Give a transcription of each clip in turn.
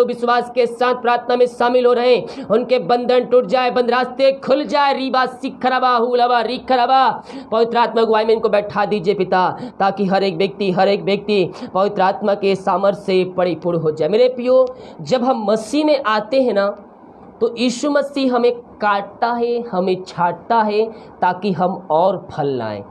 लोग विश्वास के साथ प्रार्थना में शामिल हो रहे हैं, उनके बंधन टूट जाए, बंद रास्ते खुल जाए। रीबा सिखरबा हुलबा रिखरबा, पवित्र आत्मा अगुवाई में इनको बैठा दीजिए पिता, ताकि हर एक व्यक्ति पवित्र आत्मा के सामर्थ्य से परिपूर्ण हो जाए। मेरे प्रियो, जब हम मसीह में आते हैं ना, तो यीशु मसीह हमें काटता है, हमें छांटता है, ताकि हम और फल लाएं।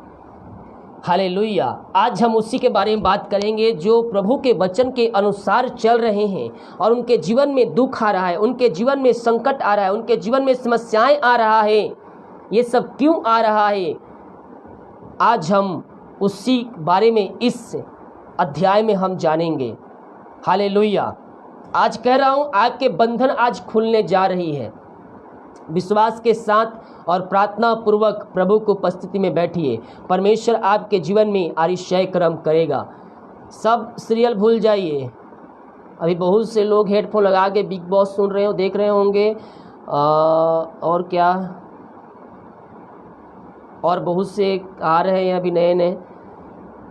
हालेलुया। आज हम उसी के बारे में बात करेंगे जो प्रभु के वचन के अनुसार चल रहे हैं और उनके जीवन में दुख आ रहा है, उनके जीवन में संकट आ रहा है, उनके जीवन में समस्याएं आ रहा है। ये सब क्यों आ रहा है? आज हम उसी बारे में इस अध्याय में हम जानेंगे। हालेलुया। आज कह रहा हूँ, आपके बंधन आज खुलने जा रही है। विश्वास के साथ और प्रार्थना पूर्वक प्रभु को उपस्थिति में बैठिए। परमेश्वर आपके जीवन में आश्चर्य कर्म करेगा। सब सीरियल भूल जाइए। अभी बहुत से लोग हेडफोन लगा के बिग बॉस सुन रहे हो, देख रहे होंगे, और क्या, और बहुत से आ रहे हैं अभी नए,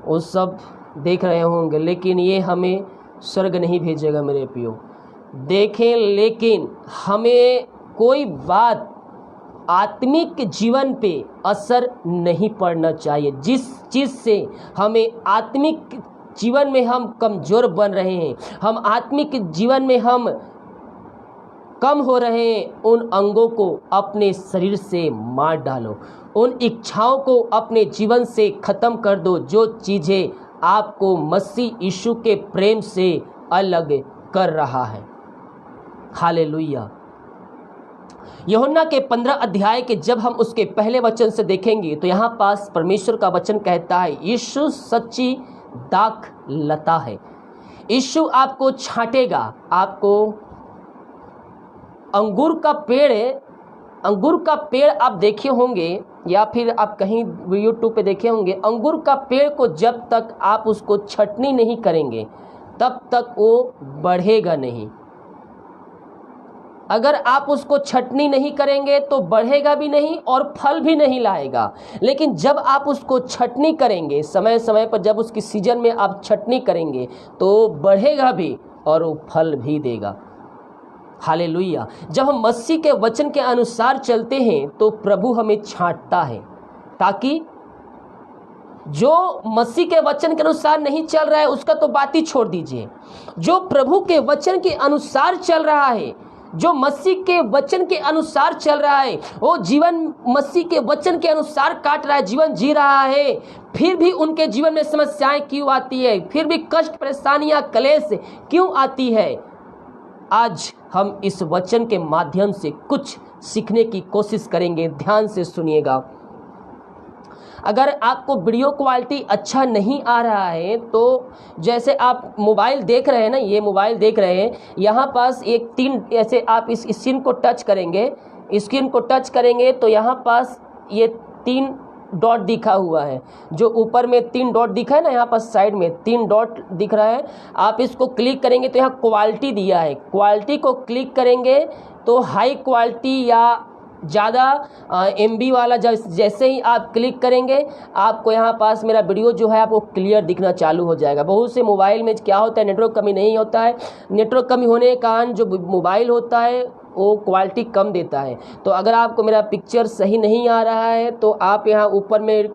वो सब देख रहे होंगे। लेकिन ये हमें स्वर्ग नहीं भेजेगा मेरे प्रियो। देखें, लेकिन हमें कोई बात आत्मिक जीवन पे असर नहीं पड़ना चाहिए। जिस चीज़ से हमें आत्मिक जीवन में हम कमज़ोर बन रहे हैं, हम आत्मिक जीवन में हम कम हो रहे हैं, उन अंगों को अपने शरीर से मार डालो, उन इच्छाओं को अपने जीवन से ख़त्म कर दो, जो चीज़ें आपको मसीह यीशु के प्रेम से अलग कर रहा है। हालेलुया। यूहन्ना के 15 अध्याय के जब हम उसके पहले वचन से देखेंगे तो यहाँ पास परमेश्वर का वचन कहता है, यीशु सच्ची दाख लता है। यीशु आपको छांटेगा। आपको अंगूर का पेड़ आप देखे होंगे, या फिर आप कहीं यूट्यूब पे देखे होंगे। अंगूर का पेड़ को जब तक आप उसको छटनी नहीं करेंगे तब तक वो बढ़ेगा नहीं। अगर आप उसको छटनी नहीं करेंगे तो बढ़ेगा भी नहीं और फल भी नहीं लाएगा। लेकिन जब आप उसको छटनी करेंगे, समय समय पर जब उसकी सीजन में आप छटनी करेंगे, तो बढ़ेगा भी और वो फल भी देगा। हालेलुया। जब हम मसीह के वचन के अनुसार चलते हैं तो प्रभु हमें छांटता है, ताकि जो मसीह के वचन के अनुसार नहीं चल रहा है उसका तो बात ही छोड़ दीजिए। जो प्रभु के वचन के अनुसार चल रहा है, जो मसीह के वचन के अनुसार चल रहा है, वो जीवन मसीह के वचन के अनुसार काट रहा है, जीवन जी रहा है, फिर भी उनके जीवन में समस्याएं क्यों आती है, फिर भी कष्ट, परेशानियां, क्लेश क्यों आती है? आज हम इस वचन के माध्यम से कुछ सीखने की कोशिश करेंगे। ध्यान से सुनिएगा। अगर आपको वीडियो क्वालिटी अच्छा नहीं आ रहा है, तो जैसे आप मोबाइल देख रहे हैं ना, ये मोबाइल देख रहे हैं, यहाँ पास एक 3 ऐसे आप इस स्क्रीन को टच करेंगे, स्क्रीन को टच करेंगे तो यहाँ पास ये 3 डॉट दिखा हुआ है। जो ऊपर में 3 डॉट दिखा है ना, यहाँ पर साइड में 3 डॉट दिख रहा है। आप इसको क्लिक करेंगे तो यहाँ क्वालिटी दिया है। क्वालिटी को क्लिक करेंगे तो हाई क्वालिटी या ज़्यादा MB वाला जैसे ही आप क्लिक करेंगे, आपको यहाँ पास मेरा वीडियो जो है आपको क्लियर दिखना चालू हो जाएगा। बहुत से मोबाइल में क्या होता है, नेटवर्क कमी नहीं होता है। नेटवर्क कमी होने के कारण जो मोबाइल होता है वो क्वालिटी कम देता है। तो अगर आपको मेरा पिक्चर सही नहीं आ रहा है तो आप यहाँ ऊपर में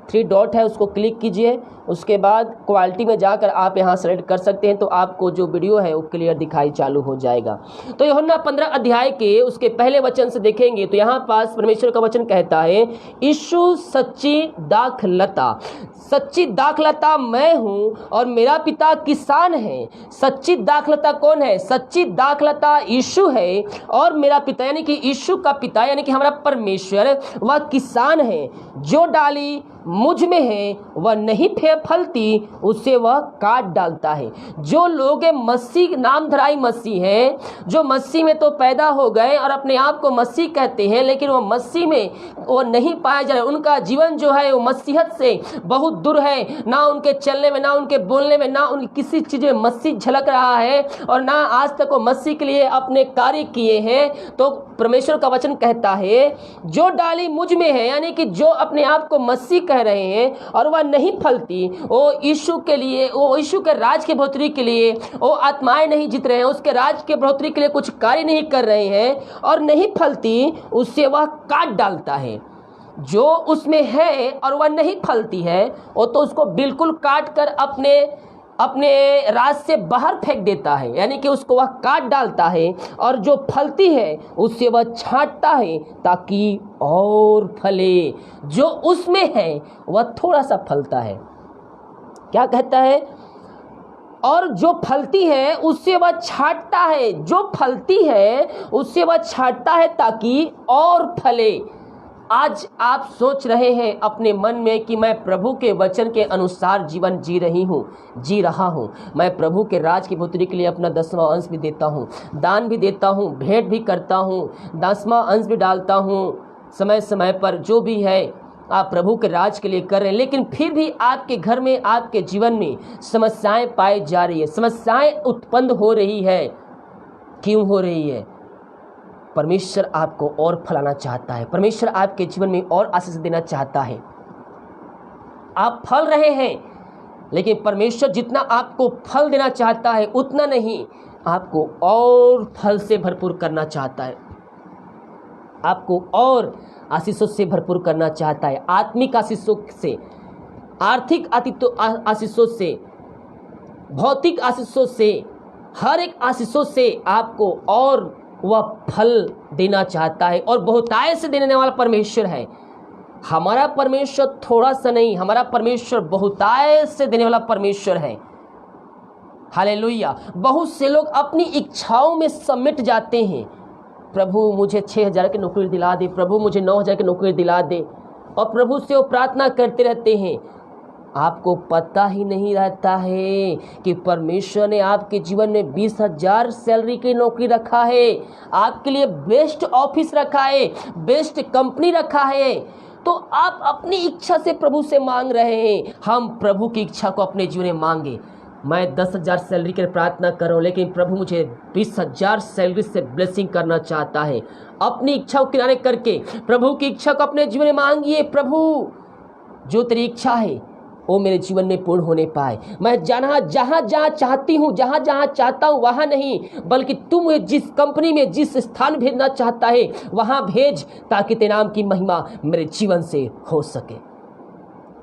3 डॉट है, उसको क्लिक कीजिए। उसके बाद क्वालिटी में जाकर आप यहाँ सेलेक्ट कर सकते हैं, तो आपको जो वीडियो है वो क्लियर दिखाई चालू हो जाएगा। तो यूहन्ना 15 अध्याय के उसके पहले वचन से देखेंगे तो यहाँ पास परमेश्वर का वचन कहता है, यीशु सच्ची दाखलता, सच्ची दाखलता मैं हूँ और मेरा पिता किसान है। सच्ची दाखलता कौन है? सच्ची दाखलता यीशु है और मेरा पिता यानी कि यीशु का पिता यानी कि हमारा परमेश्वर वह किसान है। जो डाली मुझ में है वह नहीं फलती, उसे वह काट डालता है। जो लोग मसीह नामधराई मसीह है, जो मसीह में तो पैदा हो गए और अपने आप को मसीह कहते हैं, लेकिन वो मसीह में वो नहीं पाए जा रहे, उनका जीवन जो है वो मसीहत से बहुत दूर है। ना उनके चलने में, ना उनके बोलने में, ना उनकी किसी चीज़ में मसीह झलक रहा है और ना आज तक वो मसीह के लिए अपने कार्य किए हैं। तो परमेश्वर का वचन कहता है, जो डाली मुझ में है यानी कि जो अपने आप को मसीह कह रहे हैं और वह नहीं फलती, वो यीशु के लिए, वो यीशु के राज की बढ़ोतरी के लिए वो आत्माएं नहीं जीत रहे हैं, उसके राज के बढ़ोतरी के लिए कुछ कार्य नहीं कर रहे हैं और नहीं फलती, उससे वह काट डालता है। जो उसमें है और वह नहीं फलती है, वो तो उसको बिल्कुल काट कर अपने राज से बाहर फेंक देता है, यानी कि उसको वह काट डालता है। और जो फलती है उससे वह छांटता है ताकि और फले। जो उसमें है वह थोड़ा सा फलता है, क्या कहता है, और जो फलती है उससे वह छांटता है, जो फलती है उससे वह छांटता है ताकि और फले। आज आप सोच रहे हैं अपने मन में कि मैं प्रभु के वचन के अनुसार जीवन जी रहा हूँ, मैं प्रभु के राज की बढ़ोतरी के लिए अपना 10वां अंश भी देता हूँ, दान भी देता हूँ, भेंट भी करता हूँ, 10वां अंश भी डालता हूँ, समय समय पर जो भी है आप प्रभु के राज के लिए कर रहे हैं, लेकिन फिर भी आपके घर में, आपके जीवन में समस्याएं पाई जा रही है, समस्याएं उत्पन्न हो रही है। क्यों हो रही है? परमेश्वर आपको और फलाना चाहता है, परमेश्वर आपके जीवन में और आशीष देना चाहता है। आप फल रहे हैं, लेकिन परमेश्वर जितना आपको फल देना चाहता है उतना नहीं, आपको और फल से भरपूर करना चाहता है, आपको और आशीषों से भरपूर करना चाहता है। आत्मिक आशीषों से, आर्थिक आशीषों से, भौतिक आशीषों से, हर एक आशीषों से आपको और वह फल देना चाहता है। और बहुतायत से देने वाला परमेश्वर है। हमारा परमेश्वर थोड़ा सा नहीं, हमारा परमेश्वर बहुतायत से देने वाला परमेश्वर है। हालेलुया। बहुत से लोग अपनी इच्छाओं में समिट जाते हैं, प्रभु मुझे 6,000 की नौकरी दिला दे, प्रभु मुझे 9,000 की नौकरी दिला दे, और प्रभु से वो प्रार्थना करते रहते हैं। आपको पता ही नहीं रहता है कि परमेश्वर ने आपके जीवन में 20,000 सैलरी की नौकरी रखा है, आपके लिए बेस्ट ऑफिस रखा है, बेस्ट कंपनी रखा है। तो आप अपनी इच्छा से प्रभु से मांग रहे हैं। हम प्रभु की इच्छा को अपने जीवन में मांगे। मैं 10,000 सैलरी के प्रार्थना कर रहा हूँ, लेकिन प्रभु मुझे 20,000 सैलरी से ब्लेसिंग करना चाहता है। अपनी इच्छा को किनारे करके प्रभु की इच्छा को अपने जीवन में मांगिए। प्रभु जो तेरी इच्छा है वो मेरे जीवन में पूर्ण होने पाए। मैं जहाँ जहाँ चाहती हूँ, जहाँ चाहता हूँ वहाँ नहीं, बल्कि तू मुझे जिस कंपनी में, जिस स्थान भेजना चाहता है वहाँ भेज, ताकि तेरे नाम की महिमा मेरे जीवन से हो सके।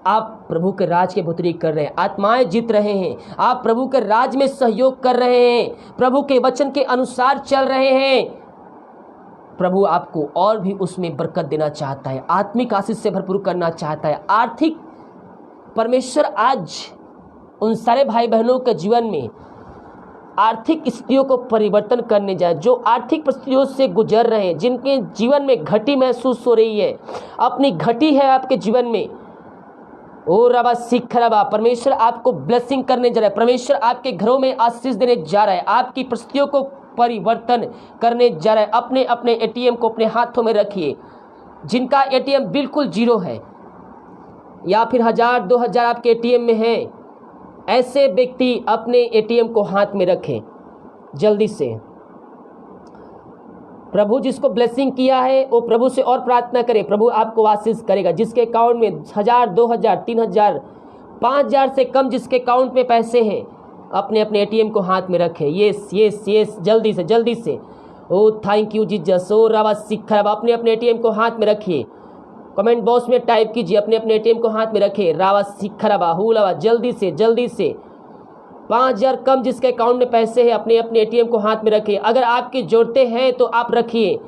आप प्रभु के राज के बढ़ोतरी कर रहे हैं, आत्माएं जीत रहे हैं, आप प्रभु के राज में सहयोग कर रहे हैं, प्रभु के वचन के अनुसार चल रहे हैं। प्रभु आपको और भी उसमें बरकत देना चाहता है, आत्मिक आशीष से भरपूर करना चाहता है। आर्थिक परमेश्वर आज उन सारे भाई बहनों के जीवन में आर्थिक स्थितियों को परिवर्तन करने जाए, जो आर्थिक परिस्थितियों से गुजर रहे हैं, जिनके जीवन में घटी महसूस हो रही है, अपनी घटी है आपके जीवन में, ओ रबा सिख रबा, परमेश्वर आपको ब्लेसिंग करने जा रहा है, परमेश्वर आपके घरों में आशीष देने जा रहा है, आपकी परिस्थितियों को परिवर्तन करने जा रहा है। अपने अपने एटीएम को अपने हाथों में रखिए। जिनका एटीएम बिल्कुल जीरो है या फिर 1,000 2,000 आपके एटीएम में है, ऐसे व्यक्ति अपने एटीएम को हाथ में रखें जल्दी से। प्रभु जिसको ब्लेसिंग किया है वो प्रभु से और प्रार्थना करें, प्रभु आपको आशीष करेगा। जिसके अकाउंट में 1,000 2,000 3,000 5,000 से कम जिसके अकाउंट में पैसे हैं, अपने अपने एटीएम को हाथ में रखें। यस यस यस, जल्दी से। ओ थैंक यू जीसस। ओ रवा सिखा, अपने अपने एटीएम को हाथ में रखिए। कमेंट बॉक्स में टाइप कीजिए, अपने अपने एटीएम को हाथ में रखें। रावा सिखा हुलावा, जल्दी से 5,000 कम जिसके अकाउंट में पैसे हैं, अपने अपने एटीएम को हाथ में रखें। अगर आपकी ज़रूरतें हैं तो आप रखिए,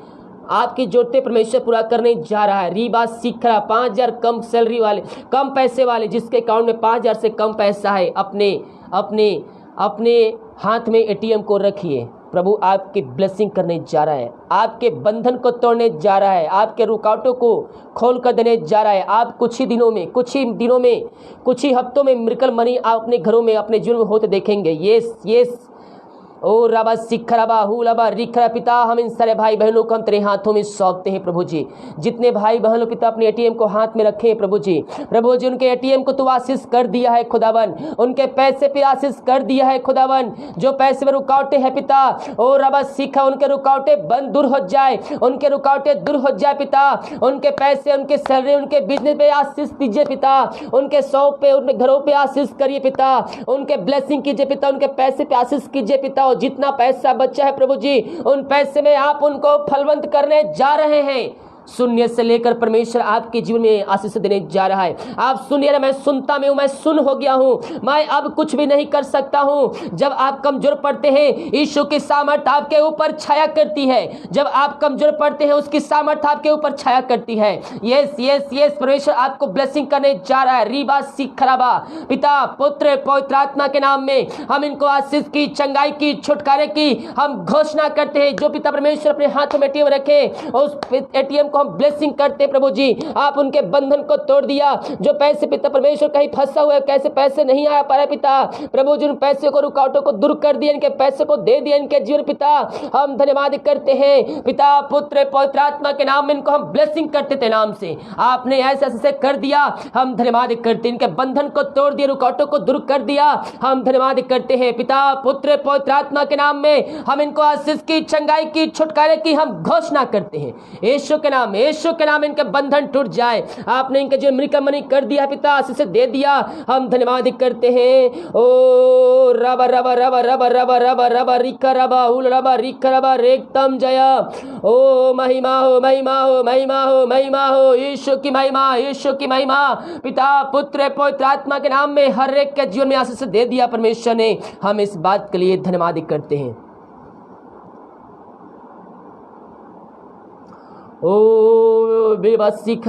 आपकी ज़रूरतें परमेश्वर पूरा करने जा रहा है। रीबा सीखरा 5,000 कम सैलरी वाले, कम पैसे वाले, जिसके अकाउंट में 5,000 से कम पैसा है, अपने अपने अपने हाथ में एटीएम को रखिए। प्रभु आपकी ब्लेसिंग करने जा रहा है, आपके बंधन को तोड़ने जा रहा है, आपके रुकावटों को खोल कर देने जा रहा है। आप कुछ ही दिनों में, कुछ ही हफ्तों में मिरेकल मनी आप अपने घरों में, अपने जीवन में होते देखेंगे। यस ओ रबा सिखरबा हुलबा रिखरा। पिता हम इन सारे भाई बहनों को हम तेरे हाथों में सौंपते हैं प्रभु जी। जितने भाई बहनों पिता अपने एटीएम को हाथ में रखे हैं प्रभु जी, उनके एटीएम को तू आशीष कर दिया है खुदावन, उनके पैसे पे आशीष कर दिया है खुदावन। जो पैसे में रुकावटें हैं पिता, ओ रबा सीखा, उनके रुकावटें बंद दूर हो जाए, उनके रुकावटें दूर हो जाए पिता। उनके पैसे, उनके सैलरी, उनके बिजनेस पे आशीष दीजिए पिता, उनके शॉप पे, उनके घरों पे आशीष करिए पिता, उनके ब्लेसिंग कीजिए पिता, उनके पैसे पे आशीष कीजिए पिता। और जितना पैसा बचा है प्रभु जी, उन पैसे में आप उनको फलवंत करने जा रहे हैं। शून्य से लेकर परमेश्वर आपके जीवन में आशीष देने जा रहा है। आप सुनिए ना, मैं सुनता में हूं, मैं सुन हो गया हूं, मैं अब कुछ भी नहीं कर सकता हूं। जब आप कमजोर पड़ते हैं, यीशु की सामर्थ आपके ऊपर छाया करती है। जब आप कमजोर पड़ते हैं, उसकी सामर्थ आपके ऊपर छाया करती है। यस यस यस, परमेश्वर आपको ब्लेसिंग करने जा रहा है। रीबा सिखराबा, पिता पुत्र पवित्र आत्मा के नाम में हम इनको आशीष की, चंगाई की, छुटकारे की हम घोषणा करते हैं। जो पिता परमेश्वर अपने हाथों में एटीएम रखे, उस एटीएम को हम ब्लेसिंग करते प्रभु जी। आप उनके बंधन को तोड़ दिया। जो पैसे पिता परमेश्वर कहीं फंसा हुआ है, कैसे पैसे नहीं आ पा रहे पिता, प्रभु जी उन पैसे को, रुकावटों को दूर कर दिया, इनके पैसे को दे दिया इनके जीवन पिता। हम धन्यवाद करते हैं पिता पुत्र पवित्र आत्मा के नाम में, इनको हम ब्लेसिंग करते थे नाम से। आपने ऐसे ऐसे कर दिया, हम धन्यवाद करते। इनके बंधन को तोड़ दिया, रुकावटों को दूर कर दिया, हम धन्यवाद करते हैं पिता पुत्र पवित्र आत्मा के नाम में। हम इनको आशीष की, चंगाई की, छुटकारे की हम घोषणा करते हैं। यीशु के नाम, यीशु के नाम इनके बंधन टूट जाए। आपने इनके जो मिलकर मनी कर दिया पिता, आशीष दे दिया, हम धन्यवाद करते हैं। ओ रबा रबा रबा रबा रबा रबा रबा रिका रबा उल रबा रिका रबा रेक्तम जया। ओ महिमा हो, महिमा हो, महिमा हो, महिमा हो, यीशु की महिमा, यीशु की महिमा। पिता पुत्र पवित्र आत्मा के नाम में हर एक के जीवन में आशीष दे दिया परमेश्वर ने। हम इस बात के लिए धन्यवाद करते हैं। ओ बेबसीख,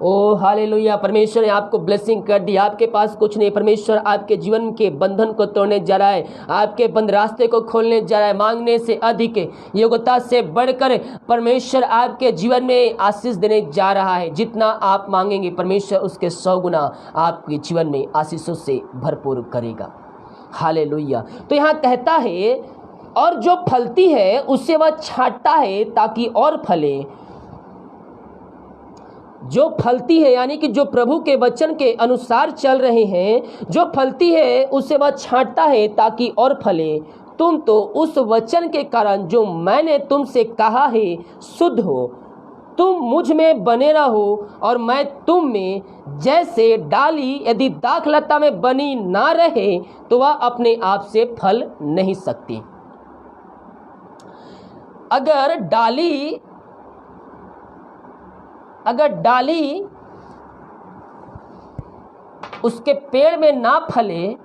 ओ हालेलुया। परमेश्वर ने आपको ब्लेसिंग कर दी। आपके पास कुछ नहीं, परमेश्वर आपके जीवन के बंधन को तोड़ने जा रहा है, आपके बंद रास्ते को खोलने जा रहा है। मांगने से अधिक, योग्यता से बढ़कर परमेश्वर आपके जीवन में आशीष देने जा रहा है। जितना आप मांगेंगे परमेश्वर उसके 100 गुना आपके जीवन में आशीषों से भरपूर करेगा। हालेलुया। तो यहाँ कहता है, और जो फलती है उसे वह छांटता है ताकि और फले। जो फलती है यानी कि जो प्रभु के वचन के अनुसार चल रहे हैं, जो फलती है उसे वह छांटता है ताकि और फले। तुम तो उस वचन के कारण जो मैंने तुमसे कहा है शुद्ध हो। तुम मुझ में बने रहो और मैं तुम में। जैसे डाली यदि दाखलता में बनी ना रहे तो वह अपने आप से फल नहीं सकती। अगर डाली उसके पेड़ में ना फले,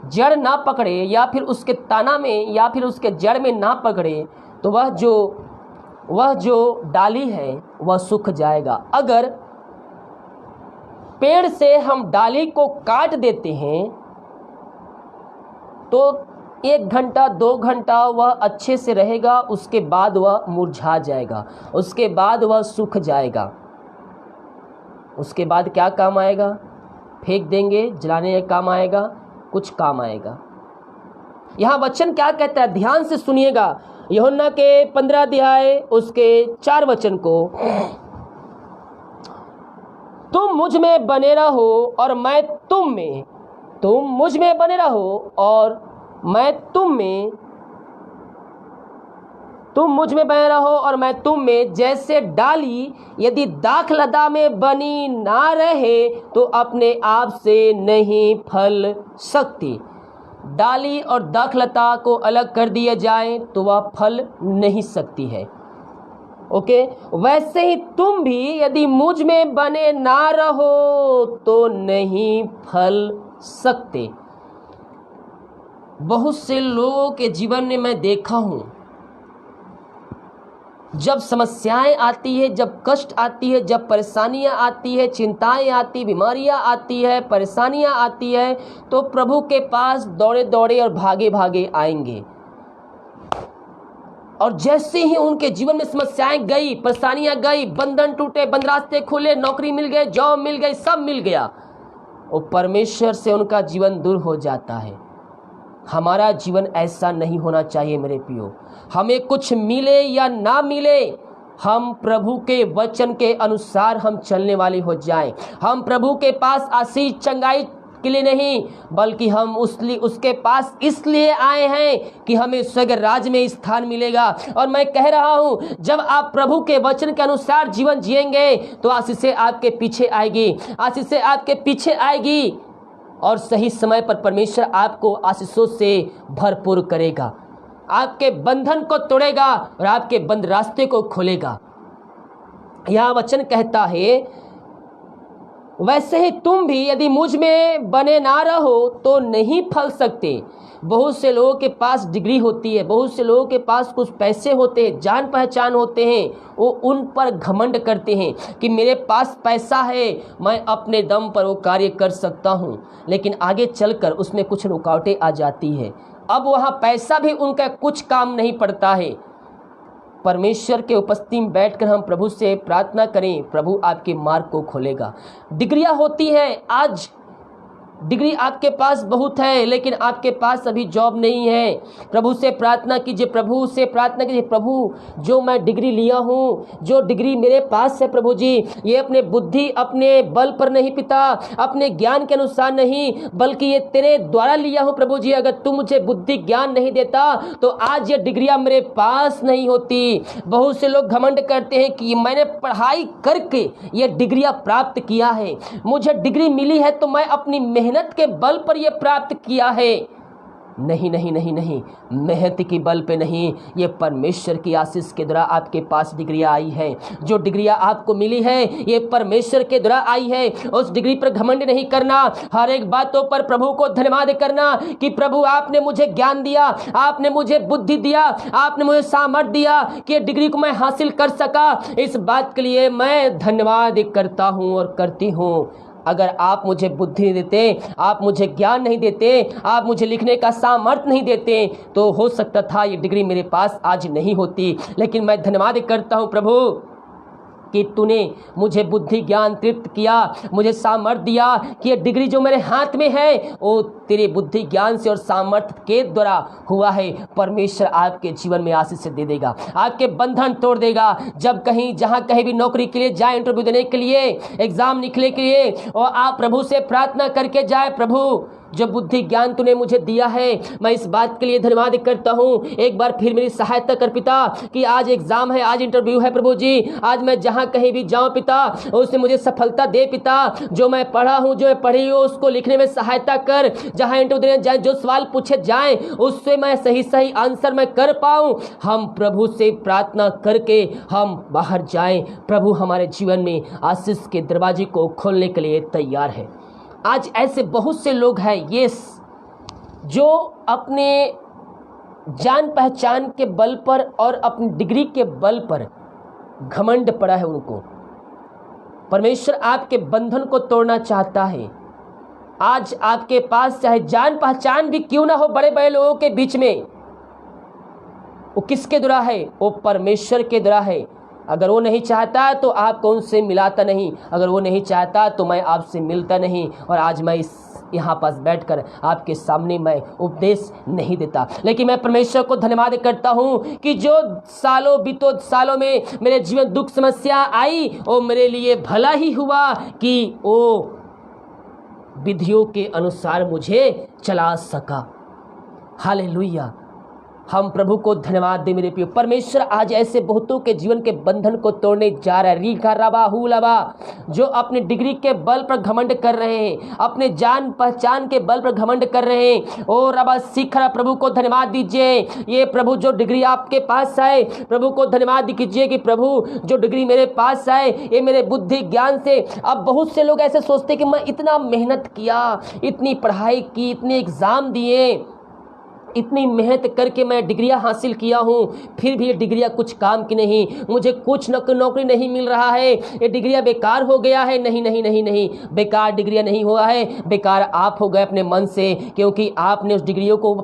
जड़ ना पकड़े, या फिर उसके तना में या फिर उसके जड़ में ना पकड़े, तो वह जो डाली है वह सूख जाएगा। अगर पेड़ से हम डाली को काट देते हैं तो 1 घंटा 2 घंटा वह अच्छे से रहेगा, उसके बाद वह मुरझा जाएगा, उसके बाद वह सूख जाएगा। उसके बाद क्या काम आएगा? फेंक देंगे, जलाने का काम आएगा, कुछ काम आएगा। यहाँ वचन क्या कहता है, ध्यान से सुनिएगा। यूहन्ना के 15 अध्याय उसके 4 वचन को, तुम मुझ में बने रहो और मैं तुम में। तुम मुझ में बने रहो और मैं तुम में। तुम मुझ में बने रहो और मैं तुम में। जैसे डाली यदि दाखलता में बनी ना रहे तो अपने आप से नहीं फल सकती। डाली और दाखलता को अलग कर दिया जाए तो वह फल नहीं सकती है। ओके, वैसे ही तुम भी यदि मुझ में बने ना रहो तो नहीं फल सकते। बहुत से लोगों के जीवन में मैं देखा हूँ, जब समस्याएं आती है, जब कष्ट आती है, जब परेशानियां आती है, चिंताएं आती, बीमारियां आती है, परेशानियां आती है, तो प्रभु के पास दौड़े दौड़े और भागे भागे आएंगे। और जैसे ही उनके जीवन में समस्याएं गई, परेशानियां गई, बंधन टूटे, बंद रास्ते खुले, नौकरी मिल गए, जॉब मिल गई, सब मिल गया, और परमेश्वर से उनका जीवन दूर हो जाता है। हमारा जीवन ऐसा नहीं होना चाहिए मेरे प्रियो। हमें कुछ मिले या ना मिले, हम प्रभु के वचन के अनुसार हम चलने वाले हो जाएं। हम प्रभु के पास आशीष चंगाई के लिए नहीं, बल्कि हम उसके पास इसलिए आए हैं कि हमें स्वर्ग राज्य में स्थान मिलेगा। और मैं कह रहा हूं, जब आप प्रभु के वचन के अनुसार जीवन जिएंगे तो आशीषें आपके पीछे आएगी, आशीषें आपके पीछे आएगी, और सही समय पर परमेश्वर आपको आशीषों से भरपूर करेगा, आपके बंधन को तोड़ेगा और आपके बंद रास्ते को खोलेगा। यह वचन कहता है, वैसे ही तुम भी यदि मुझ में बने ना रहो तो नहीं फल सकते। बहुत से लोगों के पास डिग्री होती है, बहुत से लोगों के पास कुछ पैसे होते हैं, जान पहचान होते हैं, वो उन पर घमंड करते हैं कि मेरे पास पैसा है, मैं अपने दम पर वो कार्य कर सकता हूँ। लेकिन आगे चलकर उसमें कुछ रुकावटें आ जाती है। अब वहाँ पैसा भी उनका कुछ काम नहीं पड़ता है। परमेश्वर के उपस्थिति में बैठकर हम प्रभु से प्रार्थना करें, प्रभु आपके मार्ग को खोलेगा। डिग्रियां होती है, आज डिग्री आपके पास बहुत है, लेकिन आपके पास अभी जॉब नहीं है। प्रभु से प्रार्थना कीजिए, प्रभु से प्रार्थना कीजिए, प्रभु जो मैं डिग्री लिया हूँ, जो डिग्री मेरे पास है प्रभु जी, ये अपने बुद्धि अपने बल पर नहीं पिता, अपने ज्ञान के अनुसार नहीं, बल्कि ये तेरे द्वारा लिया हूँ प्रभु जी। अगर तू मुझे बुद्धि ज्ञान नहीं देता तो आज ये डिग्रियाँ मेरे पास नहीं होती। बहुत से लोग घमंड करते हैं कि मैंने पढ़ाई करके ये डिग्रियाँ प्राप्त किया है, मुझे डिग्री मिली है तो मैं अपनी मेहनत के बल पर यह प्राप्त किया है। नहीं नहीं नहीं नहीं, मेहनत की बल पे नहीं, ये परमेश्वर की आशीष के द्वारा आपके पास डिग्रियां आई है। जो डिग्रियां आपको मिली है ये परमेश्वर के द्वारा आई है। उस डिग्री पर घमंड नहीं करना, हर एक बातों पर प्रभु को धन्यवाद करना कि प्रभु आपने मुझे ज्ञान दिया, आपने मुझे बुद्धि दिया, आपने मुझे सामर्थ्य दिया कि डिग्री को मैं हासिल कर सका। इस बात के लिए मैं धन्यवाद करता हूँ और करती हूँ। अगर आप मुझे बुद्धि नहीं देते, आप मुझे ज्ञान नहीं देते, आप मुझे लिखने का सामर्थ्य नहीं देते, तो हो सकता था ये डिग्री मेरे पास आज नहीं होती। लेकिन मैं धन्यवाद करता हूँ प्रभु कि तूने मुझे बुद्धि ज्ञान तृप्त किया, मुझे सामर्थ्य दिया कि ये डिग्री जो मेरे हाथ में है वो तेरे बुद्धि ज्ञान से और सामर्थ्य के द्वारा हुआ है। परमेश्वर आपके जीवन में आशीष से दे देगा, आपके बंधन तोड़ देगा। जब कहीं जहाँ कहीं भी नौकरी के लिए जाए, इंटरव्यू देने के लिए, एग्जाम निकले के लिए, और आप प्रभु से प्रार्थना करके जाए, प्रभु जो बुद्धि ज्ञान तूने मुझे दिया है, मैं इस बात के लिए धन्यवाद करता हूँ। एक बार फिर मेरी सहायता कर पिता कि आज एग्जाम है, आज इंटरव्यू है प्रभु जी, आज मैं जहाँ कहीं भी जाऊँ पिता, उससे मुझे सफलता दे पिता। जो मैं पढ़ा हूँ, जो मैं पढ़ी हूँ, उसको लिखने में सहायता कर। जहाँ इंटरव्यू देने जाए, जो सवाल पूछे जाए, उससे मैं सही आंसर मैं कर पाऊँ। हम प्रभु से प्रार्थना करके हम बाहर जाएं। प्रभु हमारे जीवन में आशीष के दरवाजे को खोलने के लिए तैयार है। आज ऐसे बहुत से लोग हैं ये जो अपने जान पहचान के बल पर और अपनी डिग्री के बल पर घमंड पड़ा है उनको। परमेश्वर आपके बंधन को तोड़ना चाहता है। आज आपके पास चाहे जान पहचान भी क्यों ना हो बड़े बड़े लोगों के बीच में, वो किसके द्वारा है? वो परमेश्वर के द्वारा है। अगर वो नहीं चाहता तो आपको उनसे मिलाता नहीं, अगर वो नहीं चाहता तो मैं आपसे मिलता नहीं, और आज मैं यहाँ पास बैठकर आपके सामने मैं उपदेश नहीं देता। लेकिन मैं परमेश्वर को धन्यवाद करता हूँ कि जो सालों में मेरे जीवन दुख समस्या आई, वो मेरे लिए भला ही हुआ कि वो विधियों के अनुसार मुझे चला सका। हालेलुया। हम प्रभु को धन्यवाद दे मेरे प्रिय। परमेश्वर आज ऐसे बहुतों के जीवन के बंधन को तोड़ने जा रहा है। रीखा रबा हु लबा, जो अपनी डिग्री के बल पर घमंड कर रहे हैं, अपने जान पहचान के बल पर घमंड कर रहे हैं, ओ रबा सीखरा, प्रभु को धन्यवाद दीजिए। ये प्रभु जो डिग्री आपके पास है, प्रभु को धन्यवाद कीजिए कि प्रभु जो डिग्री मेरे पास है ये मेरे बुद्धि ज्ञान से। अब बहुत से लोग ऐसे सोचते कि मैं इतना मेहनत किया, इतनी पढ़ाई की, इतने एग्जाम दिए, इतनी मेहनत करके मैं डिग्रियां हासिल किया हूँ, फिर भी ये डिग्रियां कुछ काम की नहीं, मुझे कुछ नौकरी नहीं मिल रहा है, ये डिग्रियां बेकार हो गया है। नहीं नहीं नहीं नहीं, बेकार डिग्रियां नहीं हुआ है, बेकार आप हो गए अपने मन से, क्योंकि आपने उस डिग्रियों को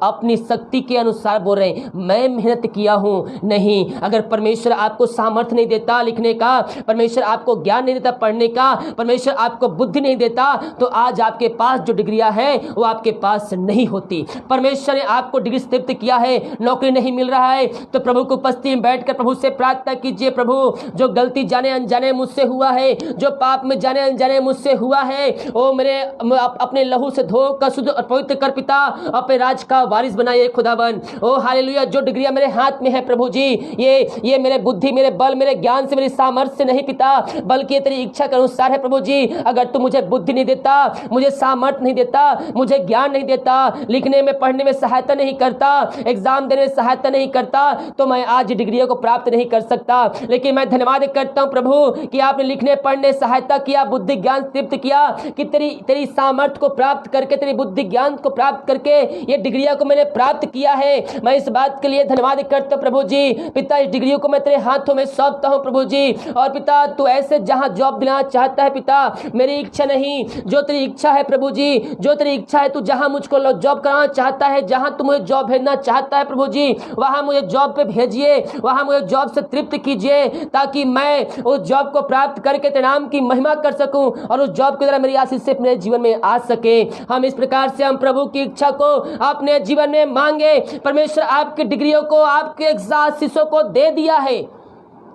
अपनी शक्ति के अनुसार बोल रहे हैं मैं मेहनत किया हूँ। नहीं, अगर परमेश्वर आपको सामर्थ्य नहीं देता लिखने का, परमेश्वर आपको ज्ञान नहीं देता पढ़ने का, परमेश्वर आपको बुद्धि नहीं देता, तो आज आपके पास जो डिग्रियां हैं वो आपके पास नहीं होती। परमेश्वर ने आपको डिग्री से तृप्त किया है, नौकरी नहीं मिल रहा है, तो प्रभु की उपस्थिति में बैठकर प्रभु से प्रार्थना कीजिए, प्रभु जो गलती जाने अनजाने मुझसे हुआ है, जो पाप में जाने अनजाने मुझसे हुआ है, ओ मेरे अपने लहू से धोकर शुद्ध और पवित्र कर पिता, अपने राज का वारिस बनाइए खुदावन। ओ हालेलुया, जो डिग्रियां मेरे हाथ में है प्रभु जी, ये मेरे बुद्धि, मेरे बल, मेरे ज्ञान से, मेरी सामर्थ्य से नहीं पिता, बल्कि तेरी इच्छा के अनुसार है प्रभु जी। अगर तू मुझे बुद्धि नहीं देता, मुझे सामर्थ्य नहीं देता, मुझे ज्ञान नहीं देता, लिखने में पढ़ने में सहायता नहीं करता, एग्जाम देने में सहायता नहीं करता, तो मैं आज डिग्रियों को प्राप्त नहीं कर सकता। लेकिन मैं धन्यवाद करता हूं प्रभु कि आपने लिखने पढ़ने सहायता किया, बुद्धि ज्ञान तृप्त किया, कि तेरी सामर्थ्य को प्राप्त करके, तेरी बुद्धि ज्ञान को प्राप्त करके ये डिग्रियों को मैंने प्राप्त किया है। मैं इस बात के लिए धन्यवाद करता हूं प्रभु जी। पिता, इस डिग्रियों को मैं तेरे हाथों में सौंपता हूं प्रभु जी। और पिता, तू ऐसे जहां जॉब दिलाना चाहता है पिता, मेरी इच्छा नहीं, जो तेरी इच्छा है प्रभु जी, जो तेरी इच्छा है, तू जहां मुझको जॉब कराना चाहता है, जहां तू मुझे जॉब भेजना चाहता है प्रभु जी, वहां मुझे जॉब पे भेजिए, वहां मुझे जॉब से तृप्त कीजिए, ताकि मैं उस जॉब को प्राप्त करके तेरे नाम की महिमा कर सकूं और उस जॉब के द्वारा मेरी आशीष से अपने जीवन में आ सके। हम इस प्रकार से हम प्रभु की इच्छा को अपने जीवन में मांगे। परमेश्वर आपकी डिग्रियों को, आपके आशीषों को दे दिया है।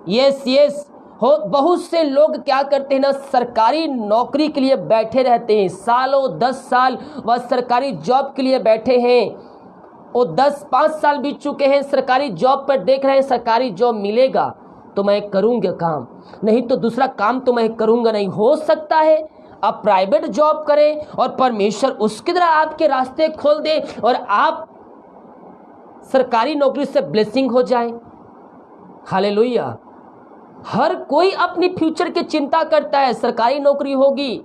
यस यस हो, बहुत से लोग क्या करते हैं ना, सरकारी नौकरी के लिए बैठे रहते हैं, सालों 10 साल वह सरकारी जॉब के लिए बैठे हैं, और 5 साल बीत चुके हैं, सरकारी जॉब पर देख रहे हैं सरकारी जॉब मिलेगा तो मैं करूंगा काम, नहीं तो दूसरा काम तो मैं करूंगा नहीं। हो सकता है आप प्राइवेट जॉब करें और परमेश्वर उसकी तरह आपके रास्ते खोल दे और आप सरकारी नौकरी से ब्लेसिंग हो जाए। हालेलुया। हर कोई अपनी फ्यूचर की चिंता करता है, सरकारी नौकरी होगी,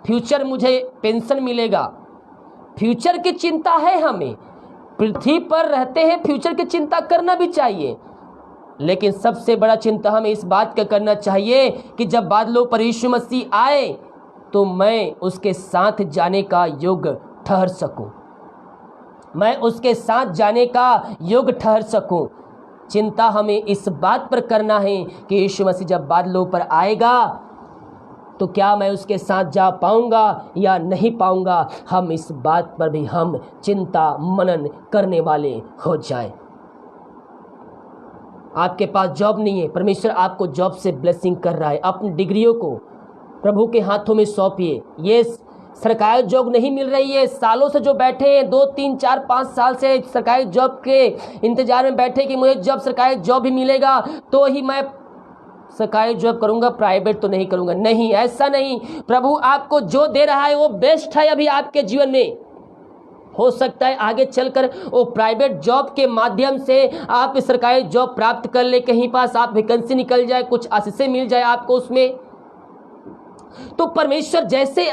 फ्यूचर मुझे पेंशन मिलेगा, फ्यूचर की चिंता है। हमें पृथ्वी पर रहते हैं, फ्यूचर की चिंता करना भी चाहिए, लेकिन सबसे बड़ा चिंता हमें इस बात का करना चाहिए कि जब बादलों पर यीशु मसीह आए तो मैं उसके साथ जाने का योग्य ठहर सकूं, मैं उसके साथ जाने का योग्य ठहर सकूं। चिंता हमें इस बात पर करना है कि यीशु मसीह जब बादलों पर आएगा तो क्या मैं उसके साथ जा पाऊंगा या नहीं पाऊंगा। हम इस बात पर भी हम चिंता मनन करने वाले हो जाएं। आपके पास जॉब नहीं है, परमेश्वर आपको जॉब से ब्लेसिंग कर रहा है। अपनी डिग्रियों को प्रभु के हाथों में सौंपिए। ये सरकारी जॉब नहीं मिल रही है, सालों से जो बैठे हैं, 2 3 4 5 साल से सरकारी जॉब के इंतजार में बैठे कि मुझे जॉब, सरकारी जॉब भी मिलेगा तो ही मैं सरकारी जॉब करूंगा, प्राइवेट तो नहीं करूंगा। नहीं, ऐसा नहीं। प्रभु आपको जो दे रहा है वो बेस्ट है अभी आपके जीवन में। हो सकता है आगे चलकर वो प्राइवेट जॉब के माध्यम से आप सरकारी जॉब प्राप्त कर ले, कहीं पास आप वैकेंसी निकल जाए, कुछ आशीषें मिल जाए आपको उसमें। तो परमेश्वर जैसे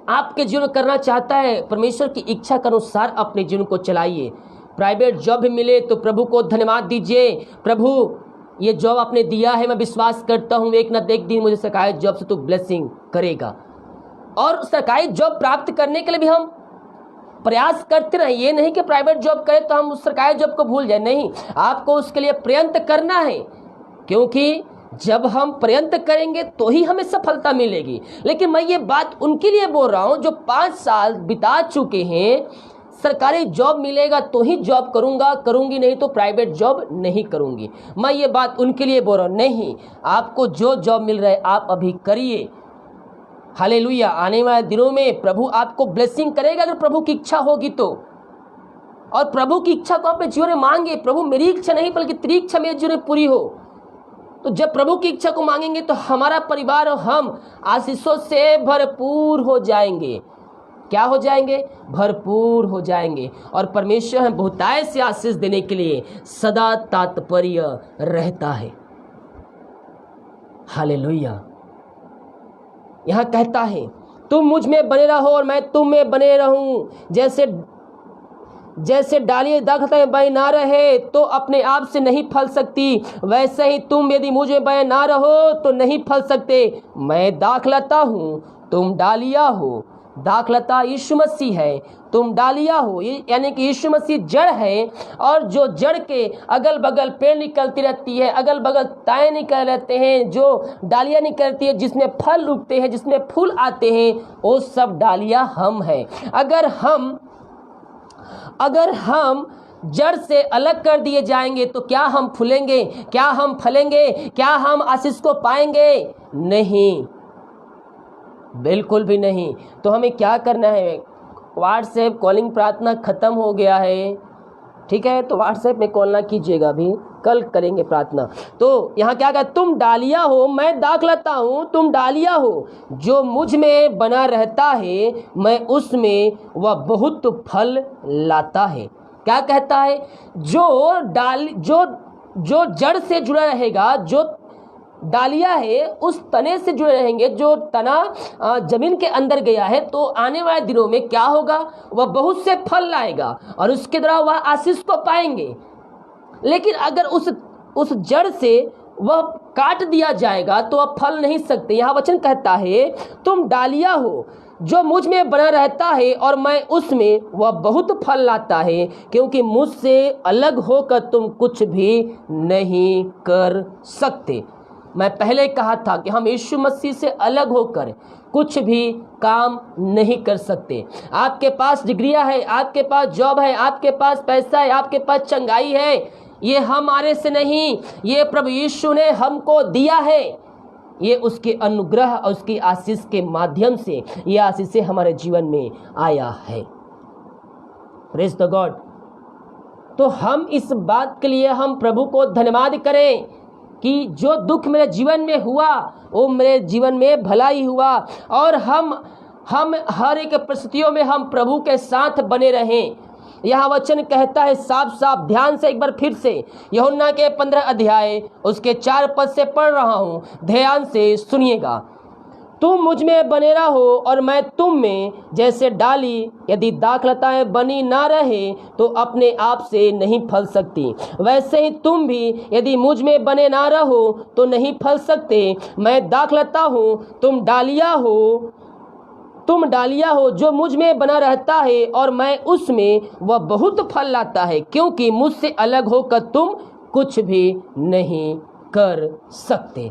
आपके जीवन करना चाहता है, परमेश्वर की इच्छा के अनुसार अपने जीवन को चलाइए। प्राइवेट जॉब भी मिले तो प्रभु को धन्यवाद दीजिए। प्रभु, ये जॉब आपने दिया है, मैं विश्वास करता हूँ एक न एक दिन मुझे सरकारी जॉब से तो ब्लेसिंग करेगा। और सरकारी जॉब प्राप्त करने के लिए भी हम प्रयास करते रहे। ये नहीं कि प्राइवेट जॉब करें तो हम उस सरकारी जॉब को भूल जाए, नहीं, आपको उसके लिए प्रयत्न करना है, क्योंकि जब हम प्रयत्न करेंगे तो ही हमें सफलता मिलेगी। लेकिन मैं ये बात उनके लिए बोल रहा हूँ जो 5 साल बिता चुके हैं, सरकारी जॉब मिलेगा तो ही जॉब करूंगा, करूंगी नहीं तो प्राइवेट जॉब नहीं करूंगी। मैं ये बात उनके लिए बोल रहा हूँ। नहीं, आपको जो जॉब मिल रहा है आप अभी करिए। हालेलुया। आने वाले दिनों में प्रभु आपको ब्लेसिंग करेगा अगर प्रभु की इच्छा होगी तो। और प्रभु की इच्छा को अपने जीवन में मांगे। प्रभु, मेरी इच्छा नहीं बल्कि तेरी इच्छा मेरे जीवन में पूरी हो। तो जब प्रभु की इच्छा को मांगेंगे तो हमारा परिवार और हम आशीषों से भरपूर हो जाएंगे। क्या हो जाएंगे? भरपूर हो जाएंगे। और परमेश्वर हमें बहुतायत से आशीष देने के लिए सदा तात्पर्य रहता है। हालेलुया। यहाँ कहता है तुम मुझ में बने रहो और मैं तुम में बने रहूं। जैसे डाली दाखलता में बने ना रहे तो अपने आप से नहीं फल सकती, वैसे ही तुम यदि मुझ में बने ना रहो तो नहीं फल सकते। मैं दाखलता हूँ, तुम डालियाँ हो। दाखलता यीशु मसीह है, तुम डालियाँ हो, यानी कि यीशु मसीह जड़ है। और जो जड़ के अगल बगल पेड़ निकलती रहती है, अगल बगल ताए निकल रहते हैं, जो डालियाँ निकलती है, जिसमें फल उगते हैं, जिसमें फूल आते हैं, वो सब डालियाँ हम हैं। अगर हम जड़ से अलग कर दिए जाएंगे तो क्या हम फूलेंगे? क्या हम फलेंगे? क्या हम आशीष को पाएंगे? नहीं, बिल्कुल भी नहीं। तो हमें क्या करना है? व्हाट्सएप कॉलिंग प्रार्थना ख़त्म हो गया है, ठीक है? तो व्हाट्सएप में कॉल ना कीजिएगा, अभी कल करेंगे प्रार्थना। तो यहाँ क्या कहते? तुम डालियाँ हो, मैं दाखलता हूँ। तुम डालियाँ हो, जो मुझ में बना रहता है, मैं उसमें वह बहुत फल लाता है। क्या कहता है? जो जड़ से जुड़ा रहेगा, जो डालियाँ है उस तने से जुड़े रहेंगे, जो तना जमीन के अंदर गया है, तो आने वाले दिनों में क्या होगा? वह बहुत से फल लाएगा और उसके द्वारा वह आशीष को पाएंगे। लेकिन अगर उस जड़ से वह काट दिया जाएगा तो वह फल नहीं सकते। यहाँ वचन कहता है तुम डालियाँ हो, जो मुझ में बना रहता है और मैं उसमें, वह बहुत फल लाता है, क्योंकि मुझसे अलग होकर तुम कुछ भी नहीं कर सकते। मैं पहले कहा था कि हम यीशु मसीह से अलग होकर कुछ भी काम नहीं कर सकते। आपके पास डिग्रियां है, आपके पास जॉब है, आपके पास पैसा है, आपके पास चंगाई है, ये हमारे से नहीं, ये प्रभु यीशु ने हमको दिया है। ये उसके अनुग्रह और उसकी आशीष के माध्यम से ये आशीष हमारे जीवन में आया है। Praise the God. तो हम इस बात के लिए हम प्रभु को धन्यवाद करें कि जो दुख मेरे जीवन में हुआ वो मेरे जीवन में भला ही हुआ, और हम हर एक परिस्थितियों में हम प्रभु के साथ बने रहें। यहाँ वचन कहता है साफ साफ, ध्यान से एक बार फिर से, यूहन्ना के 15 अध्याय उसके 4 पद से पढ़ रहा हूँ, ध्यान से सुनिएगा। तुम मुझ में बने रहो और मैं तुम में, जैसे डाली यदि दाखलताएं बनी ना रहे तो अपने आप से नहीं फल सकती, वैसे ही तुम भी यदि मुझ में बने ना रहो तो नहीं फल सकते। मैं दाखलता हूँ, तुम डालियाँ हो, जो मुझ में बना रहता है और मैं उसमें, वह बहुत फल लाता है, क्योंकि मुझसे अलग होकर तुम कुछ भी नहीं कर सकते।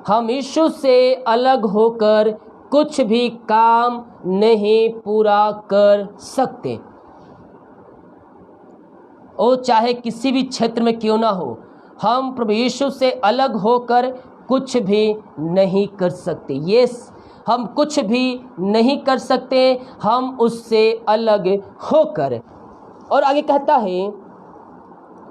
हम यीशु से अलग होकर कुछ भी काम नहीं पूरा कर सकते, वो चाहे किसी भी क्षेत्र में क्यों ना हो। हम प्रभु यीशु से अलग होकर कुछ भी नहीं कर सकते। यस, हम कुछ भी नहीं कर सकते, हम उससे अलग होकर। और आगे कहता है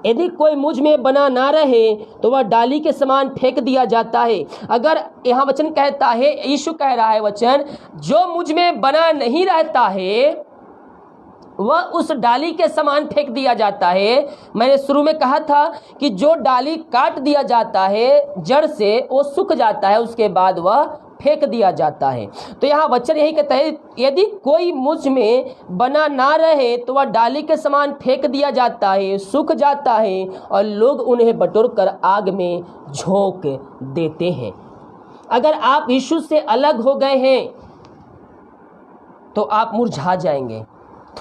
यदि कोई मुझ में बना ना रहे तो वह डाली के समान फेंक दिया जाता है। अगर यहाँ वचन कहता है, यीशु कह रहा है वचन, जो मुझ में बना नहीं रहता है वह उस डाली के समान फेंक दिया जाता है। मैंने शुरू में कहा था कि जो डाली काट दिया जाता है जड़ से, वो सूख जाता है, उसके बाद वह फेंक दिया जाता है। तो यहाँ वचन यही कहता है यदि कोई मुझ में बना ना रहे तो वह डाली के समान फेंक दिया जाता है, सूख जाता है, और लोग उन्हें बटोर कर आग में झोंक देते हैं। अगर आप यीशु से अलग हो गए हैं तो आप मुरझा जाएंगे।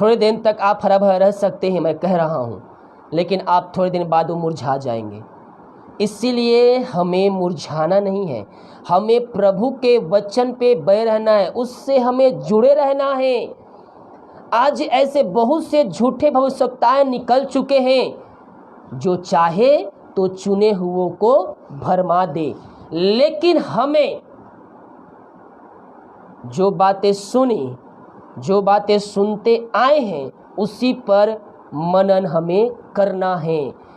थोड़े दिन तक आप हरा भरा रह सकते हैं, मैं कह रहा हूँ, लेकिन आप थोड़े दिन बाद वो मुरझा जाएंगे। इसीलिए हमें मुरझाना नहीं है, हमें प्रभु के वचन पे बने रहना है, उससे हमें जुड़े रहना है। आज ऐसे बहुत से झूठे भविष्यवक्ताएं निकल चुके हैं जो चाहे तो चुने हुओं को भरमा दे, लेकिन हमें जो बातें सुनी, जो बातें सुनते आए हैं, उसी पर मनन हमें करना है।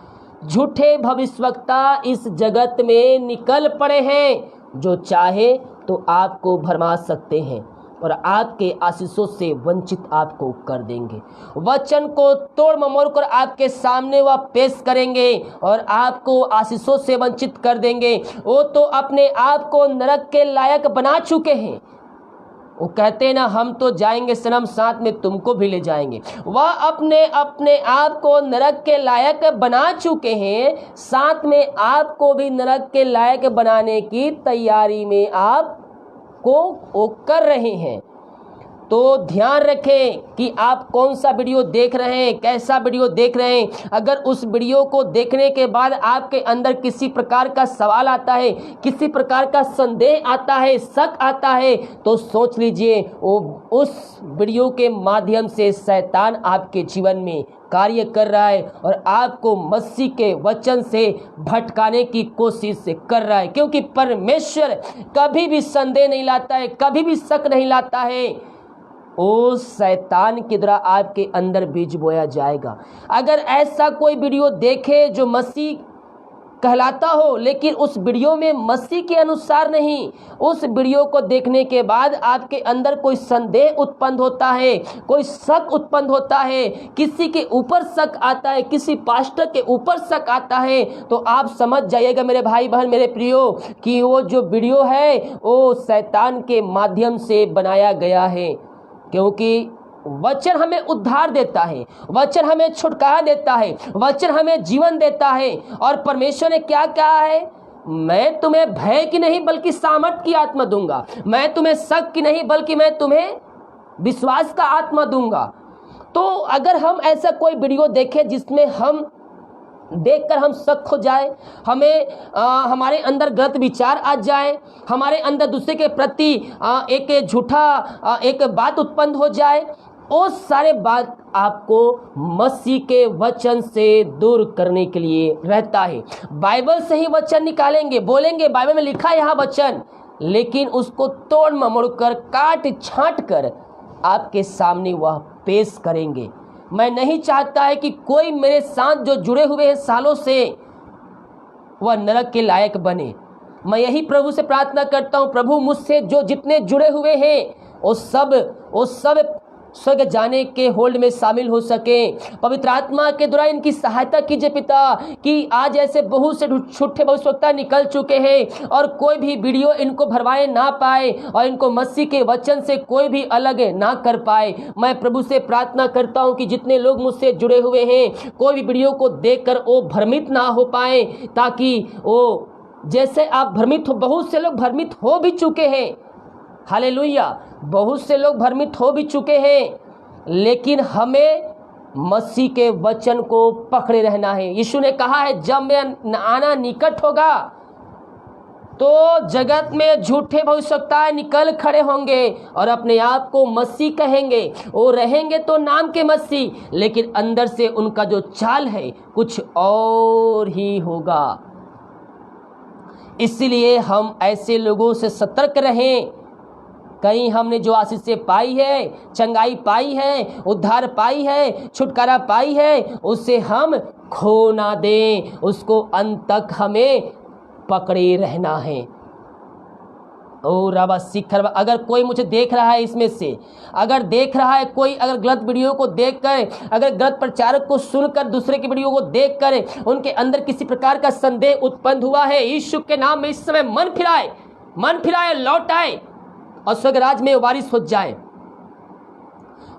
झूठे भविष्यवक्ता इस जगत में निकल पड़े हैं, जो चाहे तो आपको भरमा सकते हैं और आपके आशीषों से वंचित आपको कर देंगे। वचन को तोड़ ममोड़ कर आपके सामने वह पेश करेंगे और आपको आशीषों से वंचित कर देंगे। वो तो अपने आप को नरक के लायक बना चुके हैं, वो कहते हैं ना, हम तो जाएंगे सनम, साथ में तुमको भी ले जाएंगे। वह अपने अपने आप को नरक के लायक बना चुके हैं, साथ में आपको भी नरक के लायक बनाने की तैयारी में आपको वो कर रहे हैं। तो ध्यान रखें कि आप कौन सा वीडियो देख रहे हैं, कैसा वीडियो देख रहे हैं। अगर उस वीडियो को देखने के बाद आपके अंदर किसी प्रकार का सवाल आता है, किसी प्रकार का संदेह आता है, शक आता है, तो सोच लीजिए वो उस वीडियो के माध्यम से शैतान आपके जीवन में कार्य कर रहा है और आपको मसीह के वचन से भटकाने की कोशिश कर रहा है। क्योंकि परमेश्वर कभी भी संदेह नहीं लाता है, कभी भी शक नहीं लाता है। उस शैतान के द्वारा आपके अंदर बीज बोया जाएगा। अगर ऐसा कोई वीडियो देखे जो मसीह कहलाता हो, लेकिन उस वीडियो में मसीह के अनुसार नहीं, उस वीडियो को देखने के बाद आपके अंदर कोई संदेह उत्पन्न होता है, कोई शक उत्पन्न होता है, किसी के ऊपर शक आता है, किसी पास्टर के ऊपर शक आता है, तो आप समझ जाइएगा मेरे भाई बहन, मेरे प्रियो, कि वो जो वीडियो है वो शैतान के माध्यम से बनाया गया है। क्योंकि वचन हमें उद्धार देता है, वचन हमें छुटकारा देता है, वचन हमें जीवन देता है। और परमेश्वर ने क्या कहा है? मैं तुम्हें भय की नहीं बल्कि सामर्थ की आत्मा दूंगा, मैं तुम्हें शक की नहीं बल्कि मैं तुम्हें विश्वास का आत्मा दूंगा। तो अगर हम ऐसा कोई वीडियो देखें जिसमें हम देखकर हम शक हो जाए, हमें हमारे अंदर गलत विचार आ जाए, हमारे अंदर दूसरे के प्रति एक झूठा एक बात उत्पन्न हो जाए, वो सारे बात आपको मसीह के वचन से दूर करने के लिए रहता है। बाइबल से ही वचन निकालेंगे, बोलेंगे बाइबल में लिखा है यहाँ वचन, लेकिन उसको तोड़ ममोड़ कर, काट छांट कर आपके सामने वह पेश करेंगे। मैं नहीं चाहता है कि कोई मेरे साथ जो जुड़े हुए हैं सालों से वह नरक के लायक बने। मैं यही प्रभु से प्रार्थना करता हूँ, प्रभु मुझसे जो जितने जुड़े हुए हैं वो सब स्वर्ग जाने के होल्ड में शामिल हो सके। पवित्र आत्मा के द्वारा इनकी सहायता कीजिए पिता, कि आज ऐसे बहुत से झूठे भविष्यवक्ता निकल चुके हैं और कोई भी वीडियो इनको भरवाए ना पाए और इनको मसीह के वचन से कोई भी अलग ना कर पाए। मैं प्रभु से प्रार्थना करता हूं कि जितने लोग मुझसे जुड़े हुए हैं कोई भी वीडियो को देखकर वो भ्रमित ना हो पाए, ताकि वो जैसे आप भ्रमित हो, बहुत से लोग भ्रमित हो भी चुके हैं, हालेलुया, बहुत से लोग भ्रमित हो भी चुके हैं, लेकिन हमें मसीह के वचन को पकड़े रहना है। यीशु ने कहा है जब मैं आना निकट होगा तो जगत में झूठे भविष्यवक्ता निकल खड़े होंगे और अपने आप को मसीह कहेंगे। वो रहेंगे तो नाम के मसीह, लेकिन अंदर से उनका जो चाल है कुछ और ही होगा। इसलिए हम ऐसे लोगों से सतर्क रहें। कहीं हमने जो आशीष पाई है, चंगाई पाई है, उद्धार पाई है, छुटकारा पाई है, उससे हम खो ना दें, उसको अंत तक हमें पकड़े रहना है। ओ रबा शिखर, अगर कोई मुझे देख रहा है इसमें से, अगर देख रहा है कोई, अगर गलत वीडियो को देखकर, अगर गलत प्रचारक को सुनकर, दूसरे की वीडियो को देखकर उनके अंदर किसी प्रकार का संदेह उत्पन्न हुआ है, यीशु के नाम में इस समय मन फिराए, लौट आए और स्वर्गराज में वारिस हो जाए।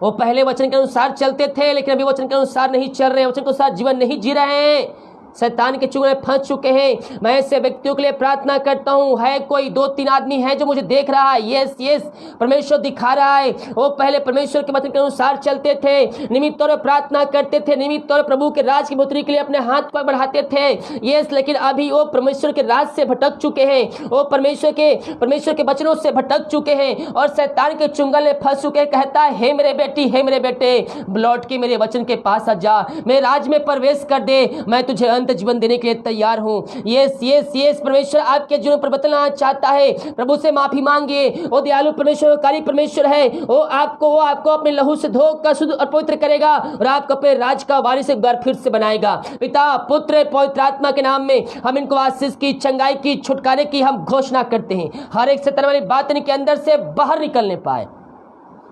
वो पहले वचन के अनुसार चलते थे, लेकिन अभी वचन के अनुसार नहीं चल रहे हैं, वचन के अनुसार जीवन नहीं जी रहे हैं, शैतान के चुंगल में फंस चुके हैं। मैं ऐसे व्यक्तियों के लिए प्रार्थना करता हूँ, है कोई 2-3 आदमी है जो मुझे देख रहा है, यस परमेश्वर दिखा रहा है, वो पहले परमेश्वर के वचन के अनुसार चलते थे, नियमित तौर पर प्रार्थना करते थे, नियमित तौर पर प्रभु के राज की बढ़ोतरी के लिए अपने हाथ पर बढ़ाते थे, यस, लेकिन अभी वो परमेश्वर के राज से भटक चुके हैं, वो परमेश्वर के वचनों से भटक चुके हैं और शैतान के चुंगल में फंस चुके हैं। कहता है, हे मेरे बेटी, हे मेरे बेटे, लौट के मेरे वचन के पास आ जा, मेरे राज में प्रवेश कर दे, मैं तुझे जीवन देने के लिए तैयार हूं। यस परमेश्वर आपके जीवन पर बदलना चाहता है। प्रभु से माफी मांगिए, वो दयालु परमेश्वर, कारी परमेश्वर है, वो आपको अपने लहू से धोकर शुद्ध और पवित्र करेगा और आपको अपने राज का वारिस एक बार फिर से बनाएगा। पिता, पुत्र, पवित्र आत्मा के नाम में हम इनको आशीष की, चंगाई की, छुटकारे की हम घोषणा करते हैं। हर एक शैतान वाली बात इनके अंदर से बाहर निकलने पाए।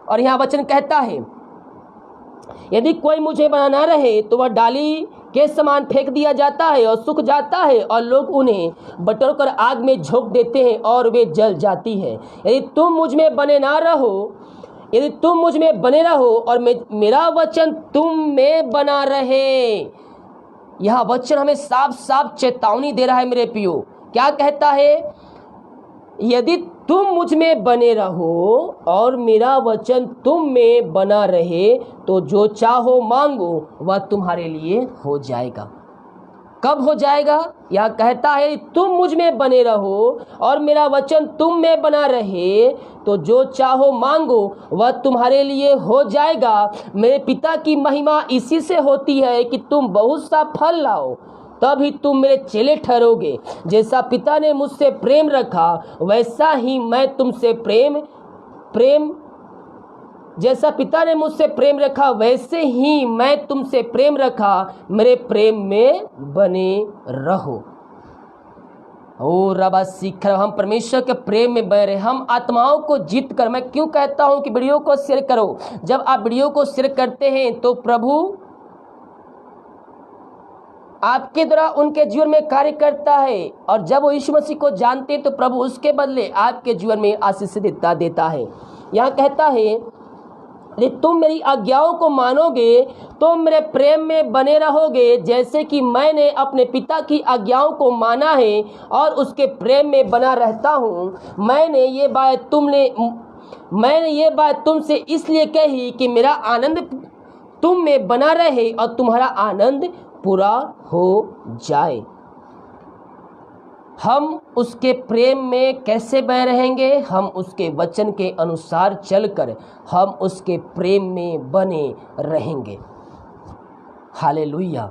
और यहाँ वचन कहता है, यदि कोई मुझे बना ना रहे तो वह डाली के समान फेंक दिया जाता है और सूख जाता है और लोग उन्हें बटोरकर आग में झोंक देते हैं और वे जल जाती है। यदि तुम मुझ में बने ना रहो, यदि तुम मुझ में बने रहो और मेरा वचन तुम में बना रहे। यह वचन हमें साफ साफ चेतावनी दे रहा है मेरे प्रियो। क्या कहता है? यदि तुम मुझ में बने रहो और मेरा वचन तुम में बना रहे तो जो चाहो मांगो वह तुम्हारे लिए हो जाएगा। कब हो जाएगा? यह कहता है तुम मुझ में बने रहो और मेरा वचन तुम में बना रहे तो जो चाहो मांगो वह तुम्हारे लिए हो जाएगा। मेरे पिता की महिमा इसी से होती है कि तुम बहुत सा फल लाओ, तभी तुम मेरे चेले ठहरोगे। जैसा पिता ने मुझसे प्रेम रखा वैसा ही मैं तुमसे जैसा पिता ने मुझसे प्रेम रखा वैसे ही मैं तुमसे प्रेम रखा। मेरे प्रेम में बने रहो। ओ रबा सीखर, हम परमेश्वर के प्रेम में बने रहे, हम आत्माओं को जीत कर। मैं क्यों कहता हूं कि वीडियो को शेयर करो। जब आप वीडियो को शेयर करते हैं तो प्रभु आपके द्वारा उनके जीवन में कार्य करता है, और जब वो यीशु मसीह को जानते हैं तो प्रभु उसके बदले आपके जीवन में आशीष देता है। यहाँ कहता है यदि तुम मेरी आज्ञाओं को मानोगे तो मेरे प्रेम में बने रहोगे, जैसे कि मैंने अपने पिता की आज्ञाओं को माना है और उसके प्रेम में बना रहता हूँ। मैंने ये बात तुमसे इसलिए कही कि मेरा आनंद तुम में बना रहे और तुम्हारा आनंद पूरा हो जाए। हम उसके प्रेम में कैसे बने रहेंगे? हम उसके वचन के अनुसार चलकर हम उसके प्रेम में बने रहेंगे। हालेलुया।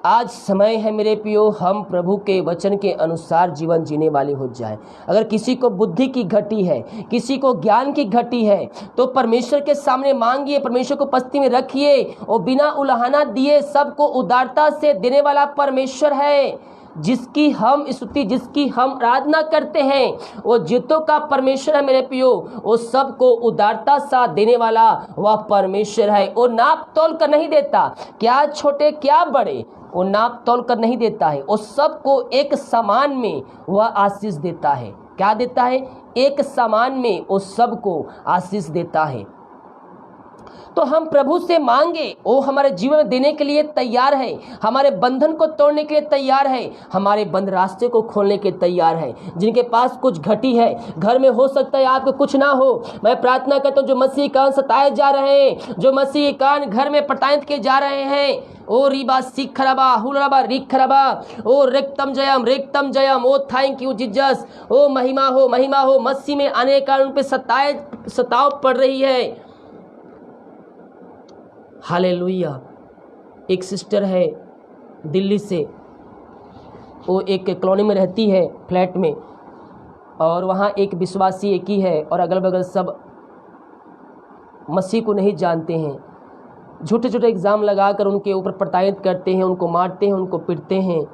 आज समय है मेरे प्रियो, हम प्रभु के वचन के अनुसार जीवन जीने वाले हो जाए। अगर किसी को बुद्धि की घटी है, किसी को ज्ञान की घटी है, तो परमेश्वर के सामने मांगिए, परमेश्वर को पस्ती में रखिए। और बिना उलाहना दिए सबको उदारता से देने वाला परमेश्वर है। जिसकी हम स्तुति, जिसकी हम आराधना करते हैं, वो जितों का परमेश्वर है मेरे प्रियो। वो सबको उदारता सा देने वाला वह परमेश्वर है। वो नाप तोल कर नहीं देता, क्या छोटे क्या बड़े, वो नाप तोल कर नहीं देता है। वो सबको एक समान में वह आशीष देता है। क्या देता है? एक समान में वो सबको आशीष देता है। तो हम प्रभु से मांगे, वो हमारे जीवन में देने के लिए तैयार है। हमारे बंधन को तोड़ने के लिए तैयार है, हमारे बंद रास्ते को खोलने के तैयार है। जिनके पास कुछ घटी है, घर में हो सकता है आपको कुछ ना हो, मैं प्रार्थना करता हूँ जो मसीह कान सताए जा रहे हैं, जो मसीह कान घर में पटायत के जा रहे हैं, ओ रिबा सीख खराबा हुलराबा रिख खराबा, ओ रिक्तम जयम, ओ थैंक यू जीसस। ओ महिमा हो मसीह में आने के कारण उन पे सताव पड़ रही है। हालेलुया। एक सिस्टर है दिल्ली से, वो एक कॉलोनी में रहती है फ्लैट में, और वहाँ एक विश्वासी एक ही है और अगल बगल सब मसीह को नहीं जानते हैं। झूठे झूठे एग्ज़ाम लगाकर उनके ऊपर प्रताड़ित करते हैं, उनको मारते हैं, उनको पीटते हैं।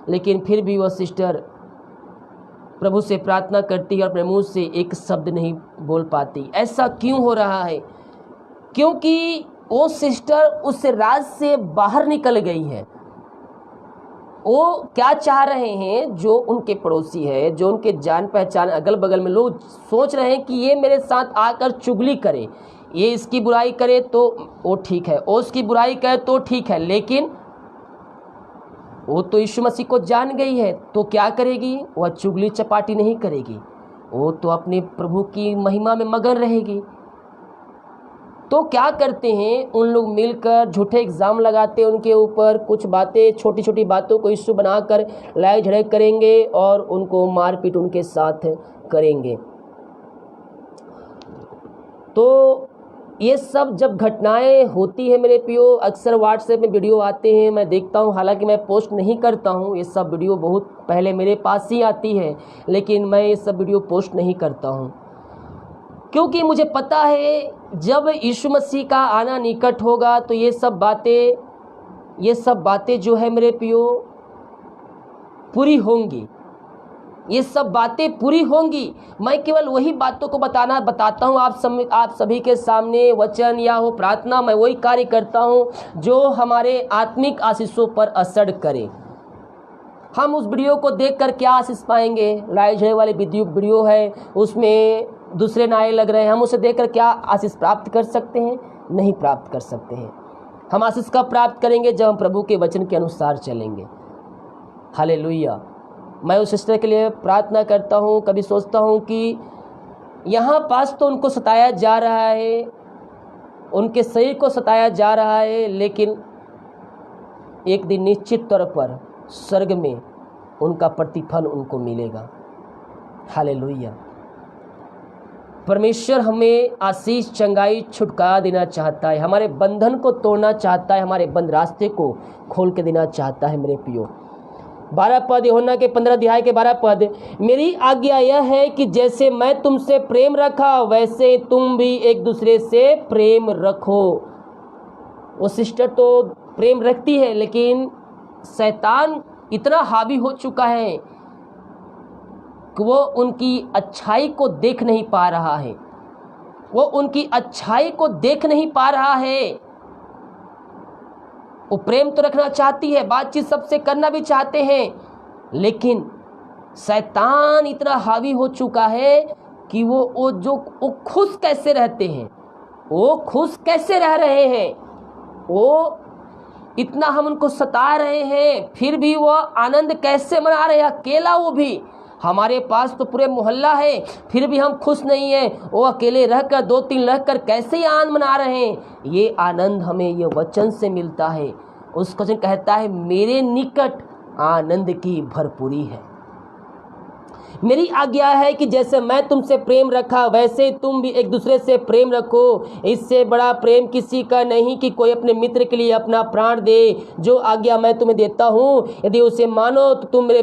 लेकिन फिर भी वह सिस्टर प्रभु से प्रार्थना करती है और अपने मुँह से एक शब्द नहीं बोल पाती। ऐसा क्यों हो रहा है? क्योंकि वो सिस्टर उस राज से बाहर निकल गई है। वो क्या चाह रहे हैं, जो उनके पड़ोसी है, जो उनके जान पहचान अगल बगल में लोग सोच रहे हैं कि ये मेरे साथ आकर चुगली करे, ये इसकी बुराई करे तो वो ठीक है, वो उसकी बुराई करे तो ठीक है। लेकिन वो तो यीशु मसीह को जान गई है, तो क्या करेगी? वह चुगली चपाटी नहीं करेगी, वो तो अपने प्रभु की महिमा में मगन रहेगी। तो क्या करते हैं उन लोग मिलकर झूठे एग्ज़ाम लगाते हैं उनके ऊपर, कुछ बातें, छोटी छोटी बातों को इश्यू बनाकर लड़ाई झगड़े करेंगे और उनको मारपीट उनके साथ करेंगे। तो ये सब जब घटनाएं होती है मेरे प्रियो, अक्सर व्हाट्सएप में वीडियो आते हैं, मैं देखता हूँ। हालांकि मैं पोस्ट नहीं करता हूँ, ये सब वीडियो बहुत पहले मेरे पास ही आती है, लेकिन मैं ये सब वीडियो पोस्ट नहीं करता हूँ, क्योंकि मुझे पता है जब यीशु मसीह का आना निकट होगा तो ये सब बातें जो है मेरे प्रियो पूरी होंगी। ये सब बातें पूरी होंगी। मैं केवल वही बातों को बताता हूँ आप सभी के सामने, वचन या हो प्रार्थना, मैं वही कार्य करता हूँ जो हमारे आत्मिक आशीषों पर असर करे। हम उस वीडियो को देखकर क्या आशीष पाएंगे? लाइट जलने वाली वीडियो है, उसमें दूसरे नारे लग रहे हैं, हम उसे देखकर क्या आशीष प्राप्त कर सकते हैं? नहीं प्राप्त कर सकते हैं। हम आशीष कब प्राप्त करेंगे? जब हम प्रभु के वचन के अनुसार चलेंगे। हालेलुया। मैं उस सिस्टर के लिए प्रार्थना करता हूँ। कभी सोचता हूँ कि यहाँ पास तो उनको सताया जा रहा है, उनके शरीर को सताया जा रहा है, लेकिन एक दिन निश्चित तौर पर स्वर्ग में उनका प्रतिफल उनको मिलेगा। हालेलुया। परमेश्वर हमें आशीष, चंगाई, छुटकारा देना चाहता है, हमारे बंधन को तोड़ना चाहता है, हमारे बंद रास्ते को खोल के देना चाहता है। मेरे प्रियो, 12 पद, यूहन्ना के 15 अध्याय के 12 पद, मेरी आज्ञा यह है कि जैसे मैं तुमसे प्रेम रखा वैसे तुम भी एक दूसरे से प्रेम रखो। वो सिस्टर तो प्रेम रखती है, लेकिन शैतान इतना हावी हो चुका है कि वो उनकी अच्छाई को देख नहीं पा रहा है। वो उनकी अच्छाई को देख नहीं पा रहा है। वो प्रेम तो रखना चाहती है, बातचीत सबसे करना भी चाहते हैं, लेकिन शैतान इतना हावी हो चुका है कि वो खुश कैसे रहते हैं, वो खुश कैसे रह रहे हैं, वो इतना हम उनको सता रहे हैं, फिर भी वो आनंद कैसे मना रहे हैं? अकेला वो भी, हमारे पास तो पूरे मोहल्ला है, फिर भी हम खुश नहीं हैं। वो अकेले रहकर 2-3 रहकर कैसे आनंद मना रहे हैं? ये आनंद हमें ये वचन से मिलता है। उस वचन कहता है, मेरे निकट आनंद की भरपूरी है। मेरी आज्ञा है कि जैसे मैं तुमसे प्रेम रखा वैसे तुम भी एक दूसरे से प्रेम रखो। इससे बड़ा प्रेम किसी का नहीं कि कोई अपने मित्र के लिए अपना प्राण दे। जो आज्ञा मैं तुम्हें देता हूँ, यदि उसे मानो तो तुम मेरे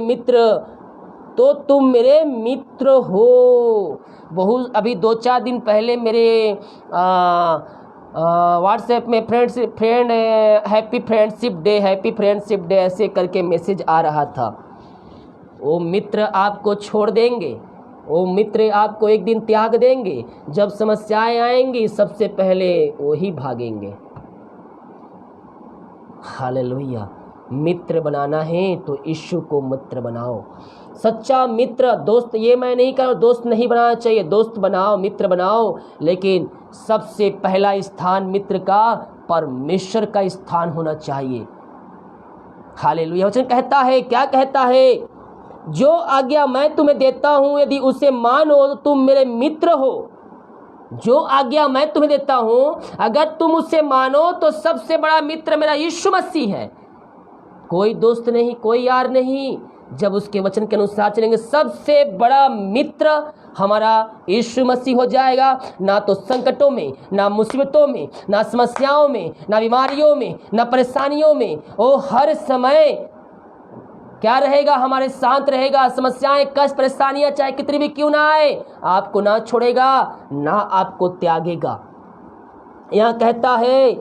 मित्र हो। अभी 2-4 दिन पहले मेरे व्हाट्सएप में हैप्पी फ्रेंडशिप डे ऐसे करके मैसेज आ रहा था। वो मित्र आपको छोड़ देंगे, वो मित्र आपको एक दिन त्याग देंगे। जब समस्याएं आएंगी सबसे पहले वही भागेंगे। हालेलुया। मित्र बनाना है तो यीशु को मित्र बनाओ। सच्चा मित्र, दोस्त, ये मैं नहीं कह रहा दोस्त नहीं बनाना चाहिए, दोस्त बनाओ, मित्र बनाओ, लेकिन सबसे पहला स्थान मित्र का परमेश्वर का स्थान होना चाहिए। हालेलुया। वचन कहता है, क्या कहता है? जो आज्ञा मैं तुम्हें देता हूं यदि उसे मानो तो तुम मेरे मित्र हो। जो आज्ञा मैं तुम्हें देता हूं अगर तुम उसे मानो तो सबसे बड़ा मित्र मेरा यीशु मसीह है। कोई दोस्त नहीं, कोई यार नहीं। जब उसके वचन के अनुसार चलेंगे सबसे बड़ा मित्र हमारा यीशु मसीह हो जाएगा। ना तो संकटों में, ना मुसीबतों में, ना समस्याओं में, ना बीमारियों में, ना परेशानियों में, वो हर समय क्या रहेगा? हमारे साथ रहेगा। समस्याएं, कष्ट, परेशानियां चाहे कितनी भी क्यों ना आए, आपको ना छोड़ेगा, ना आपको त्यागेगा। यहाँ कहता है,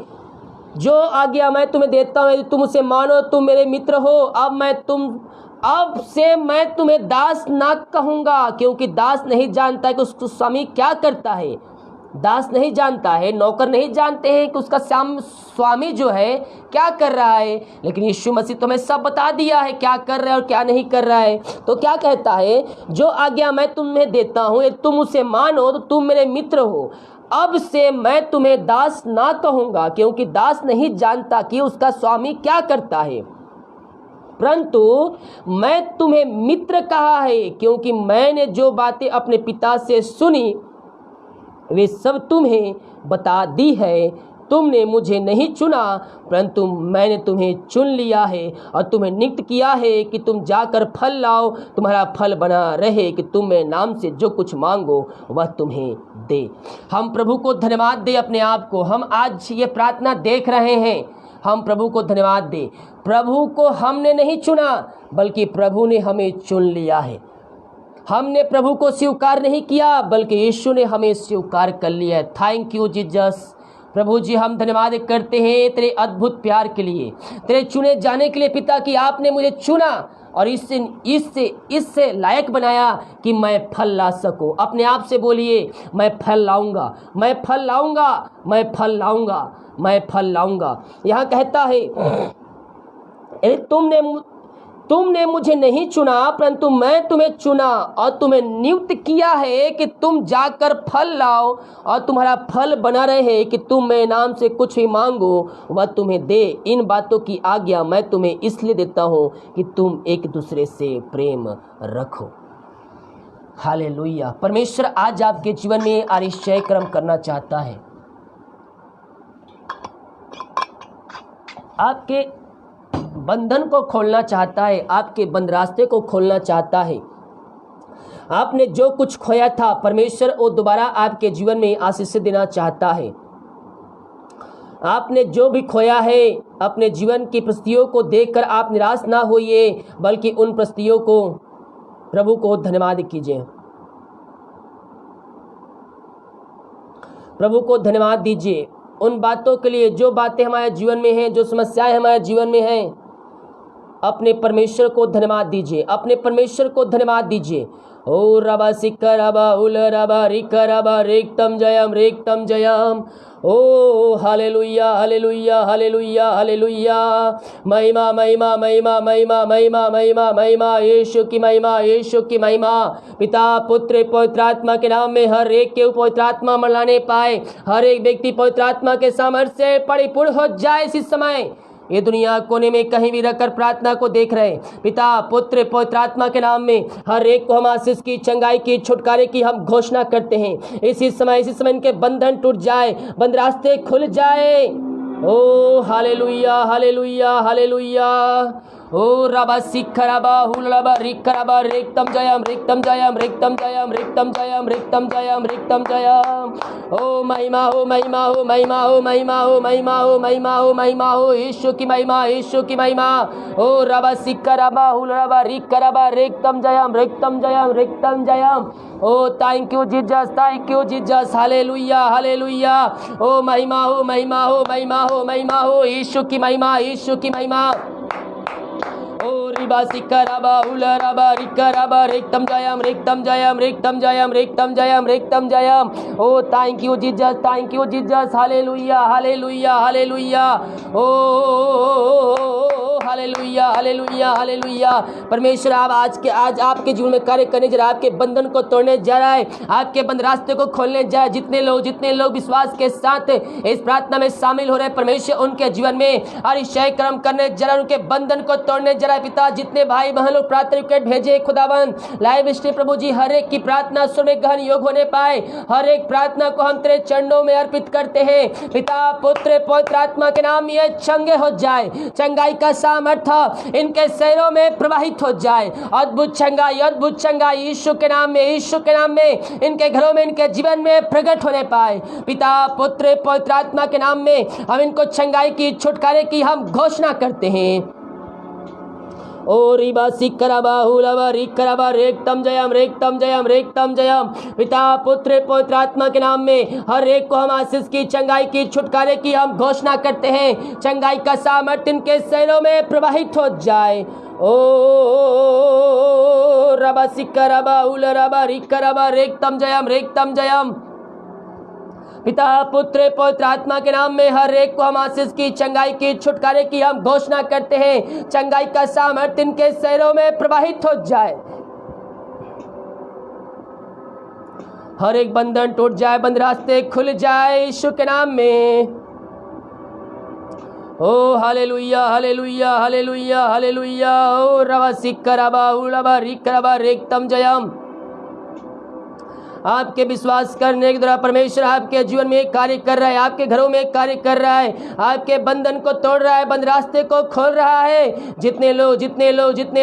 जो आज्ञा मैं तुम्हें देता हूं यदि तुम उसे मानो तुम मेरे मित्र हो। अब से मैं तुम्हें दास ना कहूंगा, क्योंकि दास नहीं जानता है कि उसका स्वामी क्या करता है। दास नहीं जानता है, नौकर नहीं जानते हैं कि उसका स्वामी जो है क्या कर रहा है, लेकिन यीशु मसीह तुम्हें सब बता दिया है क्या कर रहा है और क्या नहीं कर रहा है। तो क्या कहता है? जो आज्ञा मैं तुम्हें देता हूं यदि तुम उसे मानो तो तुम मेरे मित्र हो। अब से मैं तुम्हें दास ना कहूंगा, क्योंकि दास नहीं जानता कि उसका स्वामी क्या करता है, परंतु मैं तुम्हें मित्र कहा है, क्योंकि मैंने जो बातें अपने पिता से सुनी वे सब तुम्हें बता दी है। तुमने मुझे नहीं चुना, परंतु मैंने तुम्हें चुन लिया है और तुम्हें नियुक्त किया है कि तुम जाकर फल लाओ, तुम्हारा फल बना रहे, कि तुम मेरे नाम से जो कुछ मांगो वह तुम्हें दे। हम प्रभु को धन्यवाद दे अपने आप को। हम आज ये प्रार्थना देख रहे हैं, हम प्रभु को धन्यवाद दे। प्रभु को हमने नहीं चुना, बल्कि प्रभु ने हमें चुन लिया है। हमने प्रभु को स्वीकार नहीं किया, बल्कि यीशु ने हमें स्वीकार कर लिया है। Thank you Jesus. प्रभु जी, हम धन्यवाद करते हैं तेरे अद्भुत प्यार के लिए, तेरे चुने जाने के लिए पिता, कि आपने मुझे चुना, और इससे लायक बनाया कि मैं फल ला सकूं। अपने आप से बोलिए, मैं फल लाऊंगा, मैं फल लाऊंगा, मैं फल लाऊंगा, मैं फल लाऊंगा। यहाँ कहता है, तुमने मुझे नहीं चुना, परंतु मैं तुम्हें चुना और तुम्हें नियुक्त किया है कि तुम जाकर फल लाओ और तुम्हारा फल बना रहे, कि तुम मेरे नाम से कुछ भी मांगो वह तुम्हें दे। इन बातों की आज्ञा मैं तुम्हें इसलिए देता हूँ कि तुम एक दूसरे से प्रेम रखो। हालेलुया। परमेश्वर आज आपके जीवन में आश्चर्य कर्म करना चाहता है। आपके बंधन को खोलना चाहता है, आपके बंद रास्ते को खोलना चाहता है। आपने जो कुछ खोया था, परमेश्वर वो दोबारा आपके जीवन में आशीष देना चाहता है। आपने जो भी खोया है, अपने जीवन की परिस्थितियों को देखकर आप निराश ना होइए, बल्कि उन परिस्थितियों को प्रभु को धन्यवाद कीजिए, प्रभु को धन्यवाद दीजिए उन बातों के लिए, जो बातें हमारे जीवन में हैं, जो समस्याएं हमारे जीवन में हैं। अपने परमेश्वर को धन्यवाद दीजिए, अपने परमेश्वर को धन्यवाद दीजिए। ओ रबा सिक्का रबा उल रबा रिका रबा रेक्तम जयम रेक्तम जयम। ओ हालेलुया हालेलुया हालेलुया हालेलुया। महिमा महिमा महिमा महिमा महिमा महिमा महिमा, यीशु की महिमा, यीशु की महिमा। पिता पुत्र पवित्र आत्मा के नाम में हर एक के पवित्र आत्मा मनाने पाए, हर एक व्यक्ति पवित्र आत्मा के सामर्थ्य से परिपूर्ण हो जाए। इस समय ये दुनिया कोने में कहीं भी रखकर प्रार्थना को देख रहे, पिता पुत्र पवित्र आत्मा के नाम में हर एक को हम आशीष की, चंगाई की, छुटकारे की हम घोषणा करते हैं। इसी समय इनके बंधन टूट जाए, बंद रास्ते खुल जाए। ओ हालेलुया हालेलुया हालेलुया। ओ रबा सिखरबा हुलबा रिकरबा रेक्तम जयम रेक्तम जयम रेक्तम जयम रेक्तम जयम रेक्तम जयम रेक्तम जयम। ओ महिमा हो महिमा हो महिमा हो महिमा हो महिमा हो महिमा हो महिमा हो, यीशु की महिमा, यीशु की महिमा। ओ रबा सिखरबा हुलबा रिकरबा रेक्तम जयम रेक्तम जयम रेक्तम जयम। ओ thank you Jesus, thank you Jesus. Hallelujah hallelujah. ओ महिमा हो महिमा हो महिमा हो महिमा हो, यीशु की महिमा, यीशु की महिमा। ओ रिबा सिकरबा उलरबा रिकरबा रेक्तम जयम रेक्तम जयम रेक्तम जयम रेक्तम जयम रेक्तम जयम। ओ thank you Jesus, thank you Jesus. Hallelujah hallelujah hallelujah. ओ हालेलुया हालेलुया हालेलुया। परमेश्वर आज आपके जीवन में कार्य करने जा रहा है, आपके बंधन को तोड़ने जा रहा है, आपके बंद रास्ते को खोलने जा रहा है। जितने लोग विश्वास के साथ इस प्रार्थना में शामिल हो रहे हैं, परमेश्वर उनके जीवन में आश्चर्य कर्म करने जा रहा है, उनके बंधन को तोड़ने जा रहा है। पिता जितने भाई बहन लोग प्रार्थना रिक्वेस्ट भेजे खुदावन लाइव स्ट्रीम, प्रभु जी हर एक की प्रार्थना सुन में गहन योग होने पाए। हर एक प्रार्थना को हम तेरे चरणों में अर्पित करते हैं। पिता पुत्र पवित्र आत्मा के नाम ये चंगे हो जाए, चंगाई का सामर्थ्य इनके शरीरों में प्रवाहित हो जाए। अद्भुत चंगाई यीशु के नाम में, यीशु के नाम में इनके घरों में, इनके जीवन में प्रकट होने पाए। पिता पुत्र पवित्र आत्मा के नाम में हम इनको चंगाई की, छुटकारे की हम घोषणा करते हैं। ओ रिबा सिकरबा हुलबा रिकरबा रेक्तम जयम रेक्तम जयम रेक्तम जयम। पिता पुत्र पवित्र आत्मा के नाम में हर एक को हम आशीष की, चंगाई की, छुटकारे की हम घोषणा करते हैं। चंगाई का सामर्थ्य इनके शरीरों में प्रवाहित हो जाए। ओ रबा सिकरबा उलरबा रिकरबा रेक्तम जयम रेक्तम जयम। पिता पुत्र पवित्र आत्मा के नाम में हर एक को हम आशीष की, चंगाई की, छुटकारे की हम घोषणा करते हैं। चंगाई का सामर्थ्य इनके शरीरों में प्रवाहित हो जाए। हर एक बंधन टूट जाए, बंद रास्ते खुल जाए यीशु के नाम में। ओ हालेलुया हालेलुया हालेलुया हालेलुया। ओ रवा सिकरबा उलबा रिकरबा रेक्तम जयम। आपके विश्वास करने के द्वारा परमेश्वर आपके जीवन में कार्य कर रहा है, आपके घरों में कार्य कर रहा है, आपके बंधन को तोड़ रहा है, बंद रास्ते को खोल रहा है। जितने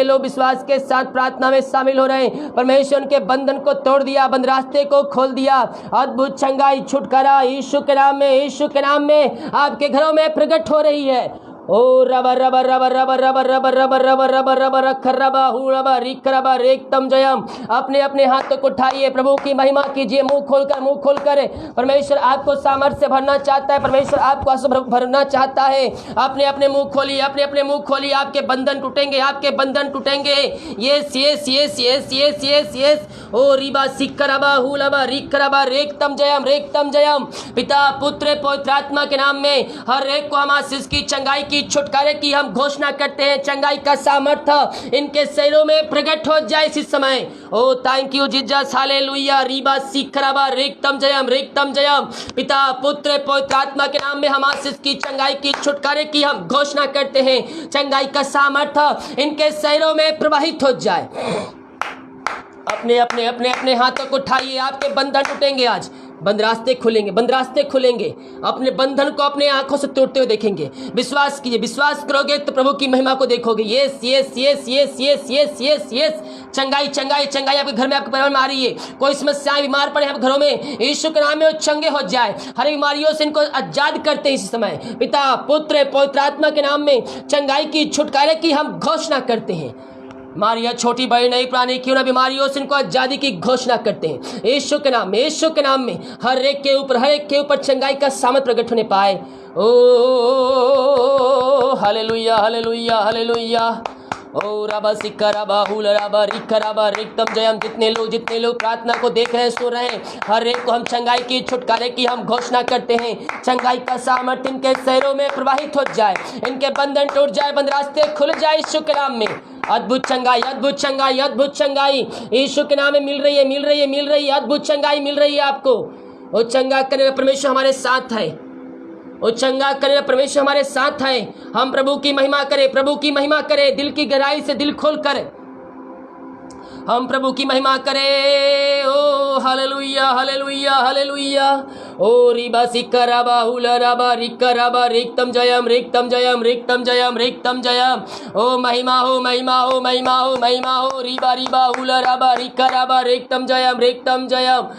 लोग विश्वास के साथ प्रार्थना में शामिल हो रहे हैं, परमेश्वर के बंधन को तोड़ दिया, बंद रास्ते को खोल दिया। अद्भुत चंगाई, छुटकारा यीशु के नाम में, यीशु के नाम में आपके घरों में प्रकट हो रही है। ओ रबा रबा रबा रबा रबा रबा रबा रबा रबा रबा रखरबा हुरबा रिकरबा रेक्तम जयम। अपने अपने हाथों को उठाइए, प्रभु की महिमा कीजिए, मुंह खोलकर। परमेश्वर आपको सामर्थ्य से भरना चाहता है, परमेश्वर आपको आशीष भरना चाहता है। अपने अपने मुंह खोलिए, अपने अपने मुंह खोलिए, आपके बंधन टूटेंगे, आपके बंधन टूटेंगे। Yes yes yes yes yes yes yes. ओ रिबा सिकरबा हुलबा रिकरबा रेक्तम जयम। पिता पुत्र पवित्र आत्मा के नाम में हर एक को हम आशीष की, चंगाई की, छुटकारे की हम घोषणा करते हैं। चंगाई का सामर्थ्य इनके शरीरों में प्रकट हो जाए इसी समय। ओ थैंक यू जीसस, हालेलुया। रीबा सिकरबा रेक्तम जयम। पिता पुत्र पवित्र आत्मा के नाम में हम आशीष की, चंगाई की, छुटकारे की हम घोषणा करते हैं। चंगाई का सामर्थ्य इनके शरीरों में प्रवाहित हो जाए। अपने अपने अपने अपने हाथों को उठाइए, आपके बंधन टूटेंगे आज, बंद रास्ते खुलेंगे। अपने बंधन को अपने आंखों से तोड़ते हुए देखेंगे। विश्वास कीजिए, विश्वास करोगे तो प्रभु की महिमा को देखोगे। Yes yes yes yes yes yes yes yes. चंगाई आपके घर में, आपके परिवार में आ रही है। कोई समस्याएं, बीमार पड़े आपके घरों में, यीशु के नाम में चंगे हो जाए। हर बीमारियों से इनको आजाद करते हैं इस समय। पिता पुत्र पवित्र आत्मा के नाम में चंगाई की, छुटकारे की हम घोषणा करते हैं। बीमारियां छोटी बड़ी नई पुरानी क्यों ना, बीमारियों से इनको आजादी की घोषणा करते हैं यीशु के नाम में। हर एक के ऊपर चंगाई का सामर्थ प्रकट होने पाए। ओ हालेलुया हालेलुया हालेलुया। ओ रबा सिकरबा हुलरबा रिकरबा रेक्तम जयम। जितने लोग प्रार्थना को देख रहे हैं, सुन रहे हैं, हर एक को हम चंगाई की, छुटकारे की हम घोषणा करते हैं। चंगाई का सामर्थ्य इनके शरीरों में प्रवाहित हो जाए, इनके बंधन टूट जाए, बंद रास्ते खुल जाए यीशु के नाम में। अद्भुत चंगाई यीशु के नाम में मिल रही है। अद्भुत चंगाई मिल रही है आपको। वो चंगा करने वाला परमेश्वर हमारे साथ है। वो चंगा करने वाला परमेश्वर हमारे साथ है। हम प्रभु की महिमा करें, दिल की गहराई से, दिल खोल कर हम प्रभु की महिमा करें। ओ हालेलुया हालेलुया हालेलुया। ओ रिबा सिकरबा हुलरबा रिकरबा रेक्तम जयम। ओ महिमा हो रिबा हुलरबा रिकरबा रेक्तम जयम।